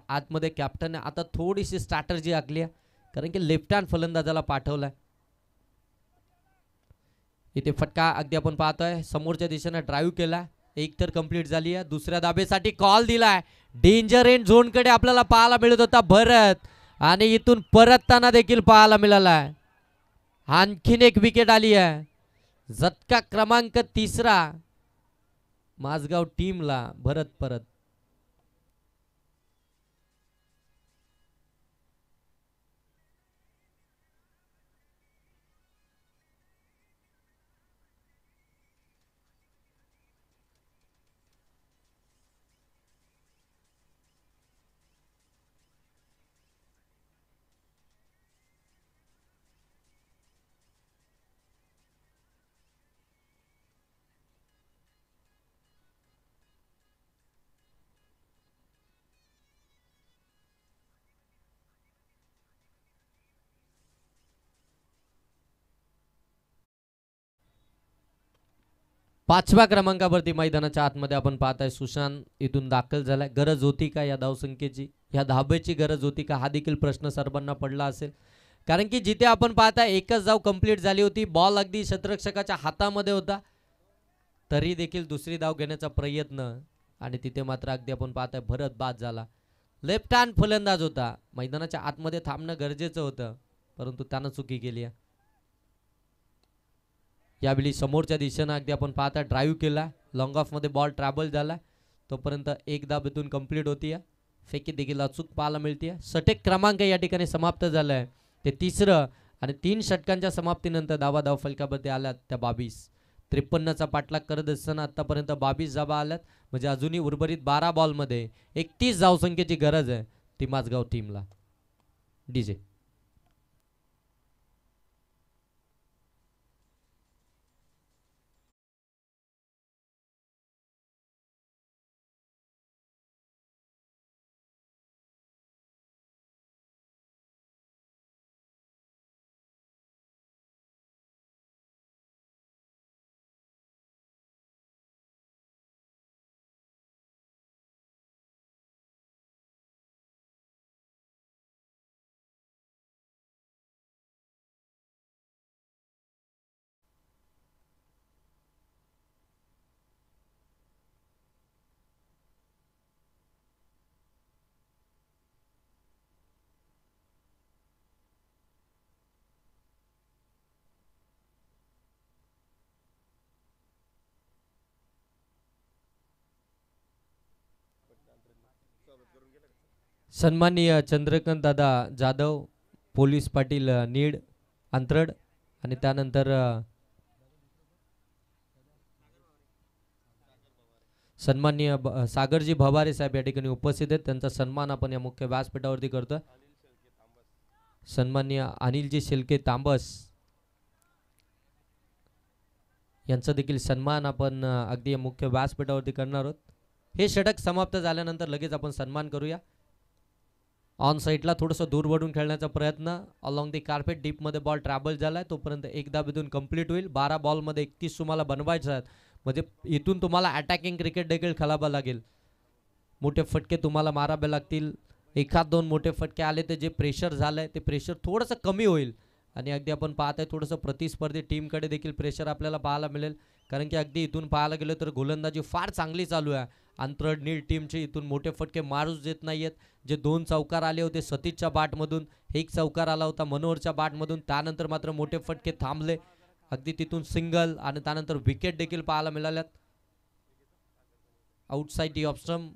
आतमध्ये कॅप्टन आता थोडीशी स्ट्रॅटर्जी आखली आहे. कारण की लेफ्ट हँड फलंदाजाला पाठवलाय. इथे फटका अगदी आपण पाहतोय समोरच्या दिशेने ड्राईव्ह केला. एक तर कंप्लीट झाली आहे. दुसऱ्या दाबेसाठी कॉल दिलाय. डेंजर एंड झोन कडे आपल्याला पाहायला मिळत होता भरत आणि इथून परतताना देखील पाहायला मिळालाय. आणखीन एक विकेट आली आहे. झटका क्रमांक 3 माझगाव टीमला. भरत परत 5व्या क्रमांकावरती मैदानाच्या आतमध्ये आपण पाहताय सुशांत इथून दाखल झालाय. गरज होती का या धावसंख्येची, या धाबेची गरज होती का, हा देखील प्रश्न सर्वांना पडला असेल. कारण की जिथे आपण पाहताय एकच धाव कंप्लीट झाली होती. बॉल अगदी शतरक्षकाच्या हातामध्ये होता तरी देखील दुसरी धाव घेण्याचा प्रयत्न आणि तिथे मात्र अगदी आपण पाहताय भरत बाद झाला. लेफ्ट हँड फलंदाज होता. मैदानाच्या आतमध्ये थांबणं गरजेचं होतं परंतु त्यानं चुकी केली आहे. यावेळी समोरच्या दिशेनं अगदी आपण पाहता ड्राईव्ह केला. लॉंग ऑफ मध्ये बॉल ट्रॅव्हल झाला. तोपर्यंत एक धाव इथून कंप्लीट होती. फेकी देखील अचूक पाहायला मिळते. षटक क्रमांक या ठिकाणी समाप्त झालाय. ते तिसरं आणि 3 षटकांच्या समाप्तीनंतर धाव फलकामध्ये आल्यात त्या 22. 53चा पाठलाग करत असताना आतापर्यंत 22 धावा आल्यात. म्हणजे अजूनही उर्वरित 12 बॉलमध्ये 31 धावसंख्येची गरज आहे ती माझगाव टीमला. डीजे सन्माननीय चंद्रकांत दादा जाधव, पोलीस पाटील नीड अंतरड, आणि त्यानंतर सन्माननीय सागरजी भवारे साहेब या ठिकाणी उपस्थित आहेत. त्यांचा सन्मान आपण या मुख्य व्यासपीठावरती करतोय. सन्माननीय अनिलजी शेलके तांबस यांचा देखील सन्मान आपण अगदी या मुख्य व्यासपीठावरती करणार आहोत. हे षटक समाप्त झाल्यानंतर लगेच आपण सन्मान करूया. ऑन साईडला थोडंसं दूर वळून खेळण्याचा प्रयत्न, अलॉंग दी कार्पेट डीपमध्ये बॉल ट्रॅव्हल झालाय, तोपर्यंत एक धाबेतून कंप्लीट होईल. 12 बॉलमध्ये 31 तुम्हाला बनवायचं आहेत, म्हणजे इथून तुम्हाला अटॅकिंग क्रिकेट देखील खेळावं लागेल. मोठे फटके तुम्हाला मारावे लागतील. एखाद दोन मोठे फटके आले तर जे प्रेशर झालंय ते प्रेशर थोडंसं कमी होईल. आणि अगदी आपण पाहत आहे थोडंसं प्रतिस्पर्धी टीमकडे देखील प्रेशर आपल्याला पाहायला मिळेल, कारण की अगदी इथून पाहायला गेलं तर गोलंदाजी फार चांगली चालू आहे. अंतरड नील टीमचे इथून मोठे फटके मारूच देत नाहीयेत. जे 2 चौकार आले होते सतीशच्या बॅटमधून, एक चौकार आला होता मनोहरच्या बॅटमधून, त्यानंतर मात्र मोठे फटके थांबले. अगदी तिथून सिंगल आणि त्यानंतर विकेट देखील पाहायला मिळाल्यात. आउटसाइड दी ऑफ स्टंप,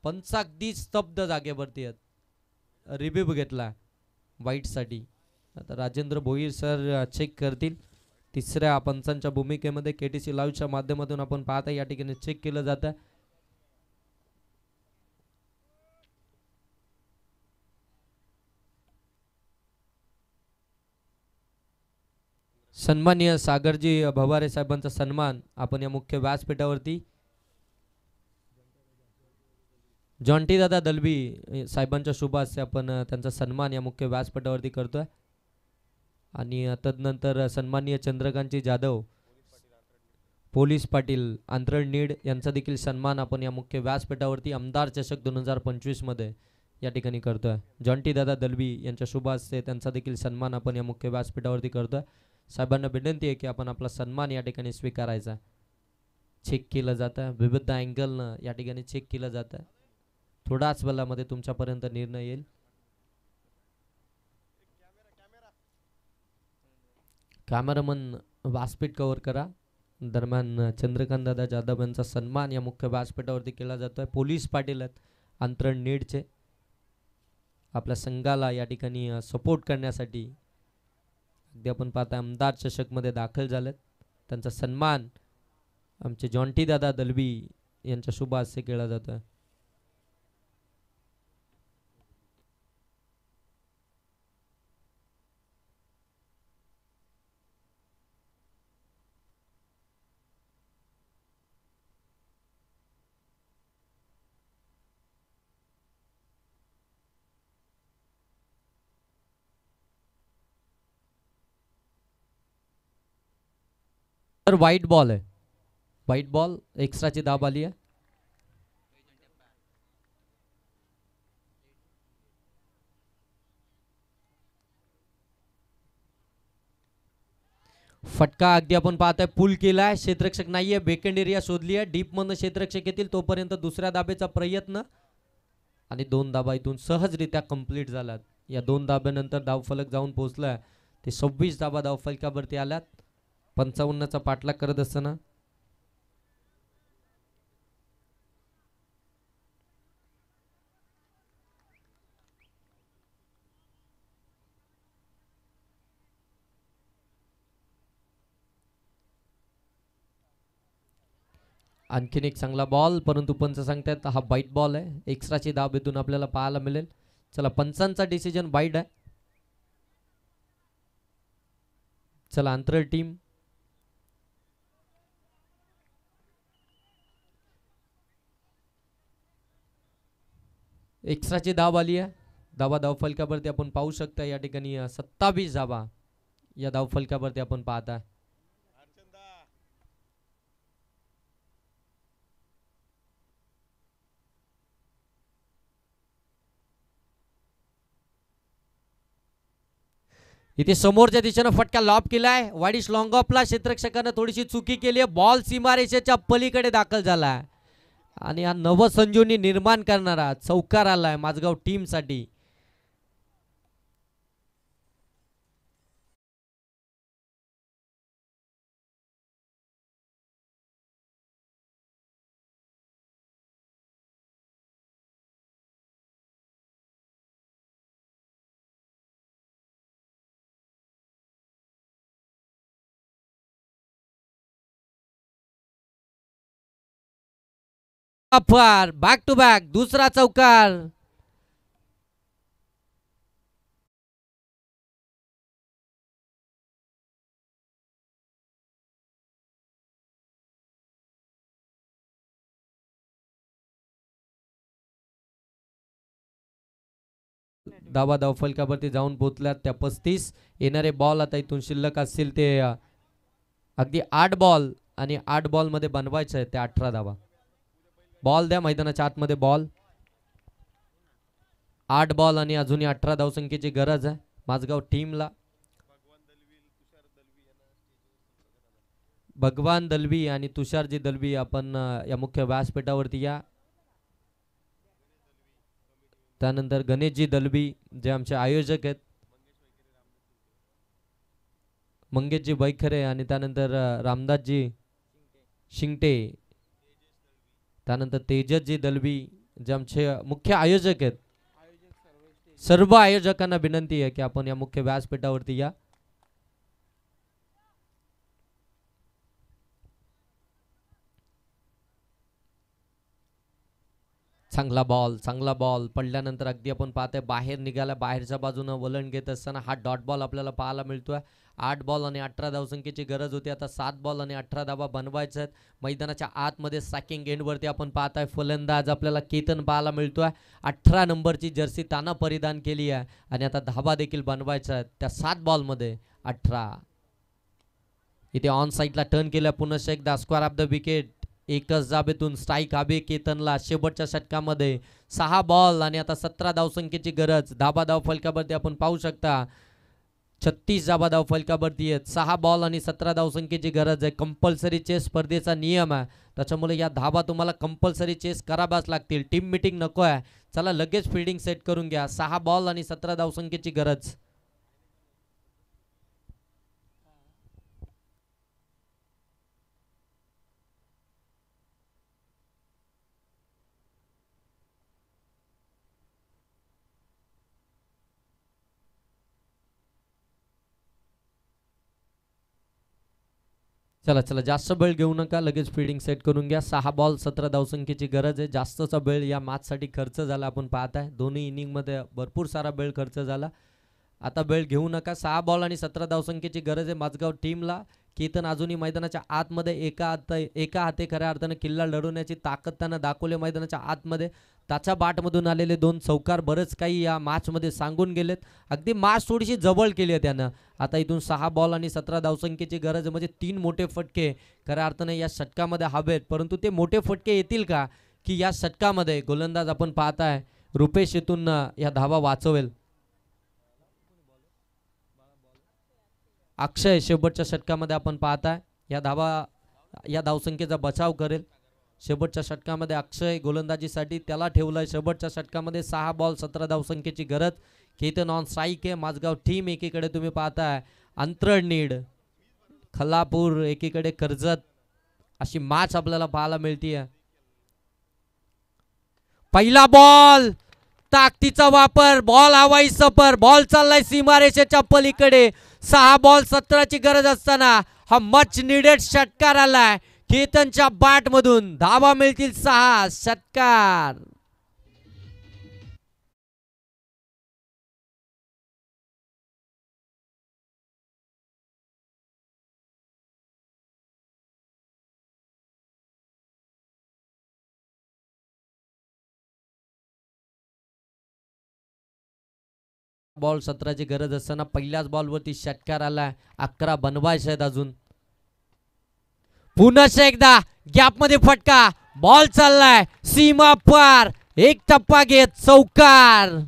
पंच अगदी स्तब्ध जागेवरती आहेत. रिव्ह्यू घेतला वाईटसाठी. आता राजेंद्र भोईर सर चेक करतील. तिसऱ्या पंचांच्या भूमिकेमध्ये KTC लाईव्हच्या माध्यमातून आपण पाहता या ठिकाणी चेक केलं जातं. सन्माननीय सागरजी भवारे साहेबांचा सन्मान आपण या मुख्य व्यासपीठावरती जॉन्टी दादा दलबी साहेबांच्या शुभ हस्ते आपण त्यांचा सन्मान या मुख्य व्यासपीठावरती करतोय. आणि तदनंतर सन्माननीय चंद्रकांतजी जाधव, पोलीस पाटील अंतरड नीड यांचा देखील सन्मान आपण या मुख्य व्यासपीठावरती आमदार चषक 2025 मध्ये या ठिकाणी करतोय. जॉन्टी दादा दलबी यांच्या शुभ हस्ते त्यांचा देखील सन्मान आपण या मुख्य व्यासपीठावरती करतोय. साहेबांना विनंती आहे की आपण आपला सन्मान या ठिकाणी स्वीकारायचा. चेक केलं जातं, विविध अँगलनं या ठिकाणी चेक केलं जातं. थोड्याच वेळामध्ये तुमच्यापर्यंत निर्णय येईल. कॅमेरामन व्यासपीठ कव्हर करा. दरम्यान चंद्रकांत दादा जाधव यांचा सन्मान या मुख्य व्यासपीठावरती केला जातोय. पोलीस पाटील आहेत अंतरण नीडचे, आपल्या संघाला या ठिकाणी सपोर्ट करण्यासाठी अगदी आपण पाहता आमदार चषकमध्ये दाखल झालेत. त्यांचा सन्मान आमचे जॉन्टी दादा दलबी यांच्या शुभ हस्ते केला जातोय. तर व्हाईट बॉल आहे, व्हाईट बॉल, एक्स्ट्राची धाब आली आहे. फटका अगदी आपण पाहताय पुल केलाय, क्षेत्ररक्षक नाहीये, बेकंड एरिया शोधली आहे. डीप मधनं क्षेत्ररक्षक येतील तोपर्यंत दुसऱ्या दाबेचा प्रयत्न, आणि 2 धाबा इथून सहजरित्या कंप्लीट झाल्यात. या 2 धाब्यानंतर धावफलक जाऊन पोहोचलाय ते 26 धाबा धावफलकावरती आल्यात. 55चा पाठलाग करत असताना आणखीन एक चांगला बॉल, परंतु पंच सांगतायत हा बाईट बॉल आहे. एक्स्ट्राची धाब इथून आपल्याला पाहायला मिळेल. चला, पंचांचा डिसिजन बाईट आहे. चला, अंतरळ टीम एक्स्ट्राची धाव आली आहे. धावा धावफलकावरती आपण पाहू शकता या ठिकाणी 27 धावा या धावफलकावरती आपण पाहता. इथे समोरच्या दिशेनं फटका लॉब केलाय. वाडीश लॉंग ऑफला क्षेत्ररक्षकानं थोडीशी चुकी केली आहे. बॉल सीमारेषेच्या पलीकडे दाखल झाला आणि हा नवसंजीवनी निर्माण करणारा चौकार आलाय माझगाव टीमसाठी. फार बॅक टू बॅक दुसरा चौकार. धावा धाव फलकावरती जाऊन पोहोचल्यात त्या 35. येणारे बॉल आता इथून शिल्लक असतील ते अगदी 8 बॉल आणि 8 बॉल मध्ये बनवायचं आहे ते 18 धावा. बॉल द्या मैदानाच्या आतमध्ये बॉल. 8 बॉल आणि अजूनही 18 धावसंख्येची गरज आहे माझगाव टीमला. भगवान दलवी आणि तुषारजी दलवी आपण या मुख्य व्यासपीठावरती या. त्यानंतर गणेशजी दलवी जे आमचे आयोजक आहेत, मंगेशजी बैखरे आणि त्यानंतर रामदासजी शिंगटे, त्यानंतर तेजसजी दलवी जे आमचे मुख्य आयोजक आहेत. सर्व आयोजकांना विनंती आहे की आपण या मुख्य व्यासपीठावरती या. चांगला बॉल पडल्यानंतर अगदी आपण पाहतोय बाहेर निघाला. बाहेरच्या बाजूनं वलण घेत असताना हा डॉट बॉल आपल्याला पाहायला मिळतोय. 8 बॉल आणि 18 धावसंख्येची गरज होती. आता 7 बॉल आणि 18 धावा बनवायच्या आहेत. मैदानाच्या आतमध्ये सॅकिंग एंडवरती आपण पाहताय फलंदाज आपल्याला केतन पाहायला मिळतोय. 18 नंबरची जर्सी त्यानं परिधान केली आहे आणि आता धावा देखील बनवायच्या आहेत त्या 7 बॉलमध्ये 18. इथे ऑन साईडला टर्न केलं पुन्हा एकदा स्क्वेअर ऑफ द विकेट. एकच जाबेतून स्ट्राईक हवे केतनला. शेवटच्या षटकामध्ये 6 बॉल आणि आता 17 धावसंख्येची गरज. धाबा धाव फलकावरती आपण पाहू शकता 36 धाबा धाव फलकावरती आहेत. 6 बॉल आणि 17 धावसंख्येची गरज आहे. कंपल्सरी चेस स्पर्धेचा नियम आहे, त्याच्यामुळे या धाबा तुम्हाला कंपल्सरी चेस कराव्याच लागतील. टीम मिटिंग नको आहे. चला लगेच फिल्डिंग सेट करून घ्या. 6 बॉल आणि 17 धावसंख्येची गरज. चला जास्त वेळ घेऊ नका, लगेच फिल्डिंग सेट करून घ्या. 6 बॉल 17 धावसंख्येची गरज आहे. जास्तचा वेळ या मॅचसाठी खर्च झाला आपण पाहताय. दोन्ही इनिंगमध्ये भरपूर सारा वेळ खर्च झाला. आता वेळ घेऊ नका. 6 बॉल आणि 17 धावसंख्येची गरज आहे माझगाव टीमला. केतन अजूनही मैदानाच्या आतमध्ये एका हाते खऱ्या अर्थाने किल्ला लढवण्याची ताकद त्यानं दाखवली मैदानाच्या आतमध्ये. त्याच्या बाटमधून आलेले 2 चौकार बरंच काही या मॅचमध्ये सांगून गेलेत. अगदी मॅच थोडीशी जवळ केली आहे त्यानं. आता इथून 6 बॉल आणि 17 धावसंख्येची गरज म्हणजे 3 मोठे फटके खऱ्या अर्थाने या षटकामध्ये हवेत. परंतु ते मोठे फटके येतील का की या षटकामध्ये गोलंदाज आपण पाहताय रुपेश इथून या धावा वाचवेल. अक्षय शेवटच्या षटकामध्ये आपण पाहताय या धावसंख्येचा बचाव करेल. शेवटच्या षटकामध्ये अक्षय गोलंदाजीसाठी त्याला ठेवलंय. शेवटच्या षटकामध्ये 6 बॉल 17 धावसंख्येची गरज. केतन ऑन स्ट्राईक आहे. माझगाव टीम एकीकडे तुम्ही पाहताय अंतरनीड खल्लापूर, एकीकडे कर्जत, अशी मॅच आपल्याला पाहायला मिळतीये. पहिला बॉल ताकदीचा वापर. बॉल हवाई सफर. बॉल चाललाय सीमारेषेच्या पलीकडे. 6 बॉल 17ची गरज असताना हा मच निडेड षटकार आलाय केतनच्या बॅट मधून. धावा मिळतील 6. षटकार. बॉल 17ची गरज असताना पहिल्याच बॉलवरती षटकार आलाय. 11 बनवायचे आहेत अजून. पुन्हा एकदा गॅप मध्ये फटका. बॉल चाललाय सीमा पार. एक टप्पा घेत चौकार.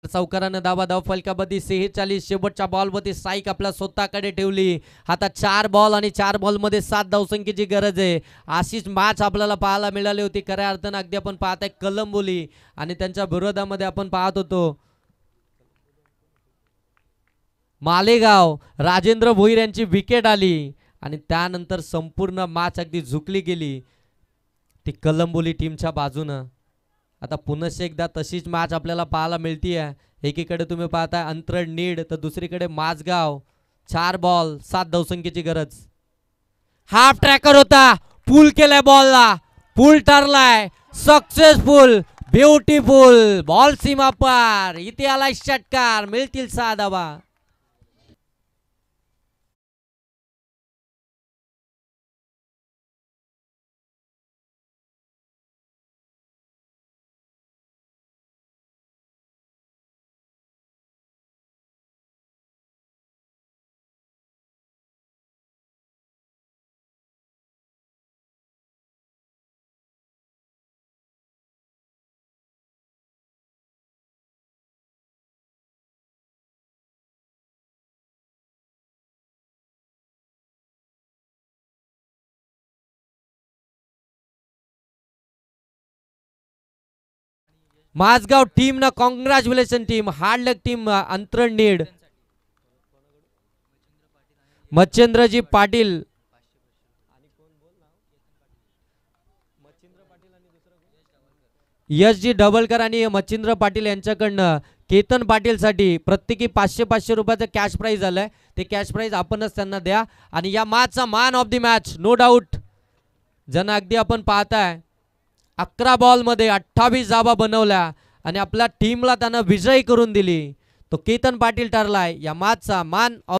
चौकारानं धावा धाव फलकावरती 46. शेवटच्या बॉलवरती स्ट्राईक आपल्या स्वतःकडे ठेवली. आता 4 बॉल आणि 4 बॉल मध्ये 7 धावसंख्येची गरज आहे. अशीच मॅच आपल्याला पाहायला मिळाली होती खऱ्या अर्थानं. अगदी आपण पाहताय कलंबोली आणि त्यांच्या विरोधामध्ये आपण पाहत होतो मालेगाव. राजेंद्र भोईर यांची विकेट आली आणि त्यानंतर संपूर्ण मॅच अगदी झुकली गेली. ती कलंबोली टीमच्या बाजूनं. आता पुन्हा एकदा तशीच मॅच आपल्याला पाहायला मिळतीये. एकीकडे तुम्ही पाहताय अंतरड नीड तर दुसरीकडे माझगाव. 4 बॉल 7 धावसंख्येची गरज. हाफ ट्रॅकर होता, पूल केलाय बॉलला, पूल ठरलाय सक्सेसफुल, ब्युटिफुल बॉल सीमा पार. इथे आलाय षटकार, मिळतील 6 धावा. माझगाव टीम ना कॉंग्रॅच्युलेशन टीम. हार्ड लक टीम अंतरण नीड. मच्छिंद्रजी पाटील, यशजी डबलकर आणि मच्छिंद्र पाटील यांच्याकडनं केतन पाटील साठी प्रत्येकी 500 रुपयाचं कॅश प्राइज आलंय. ते कॅश प्राइज आपणच त्यांना द्या. आणि या मॅचचा man of the match no doubt ज्यांना अगदी आपण पाहताय 11 बॉल मध्ये 28 धावा बनवल्या आणि आपल्या टीमला त्यानं विजयी करून दिली, तो केतन पाटील ठरलाय या मॅचचा मॅन ऑफ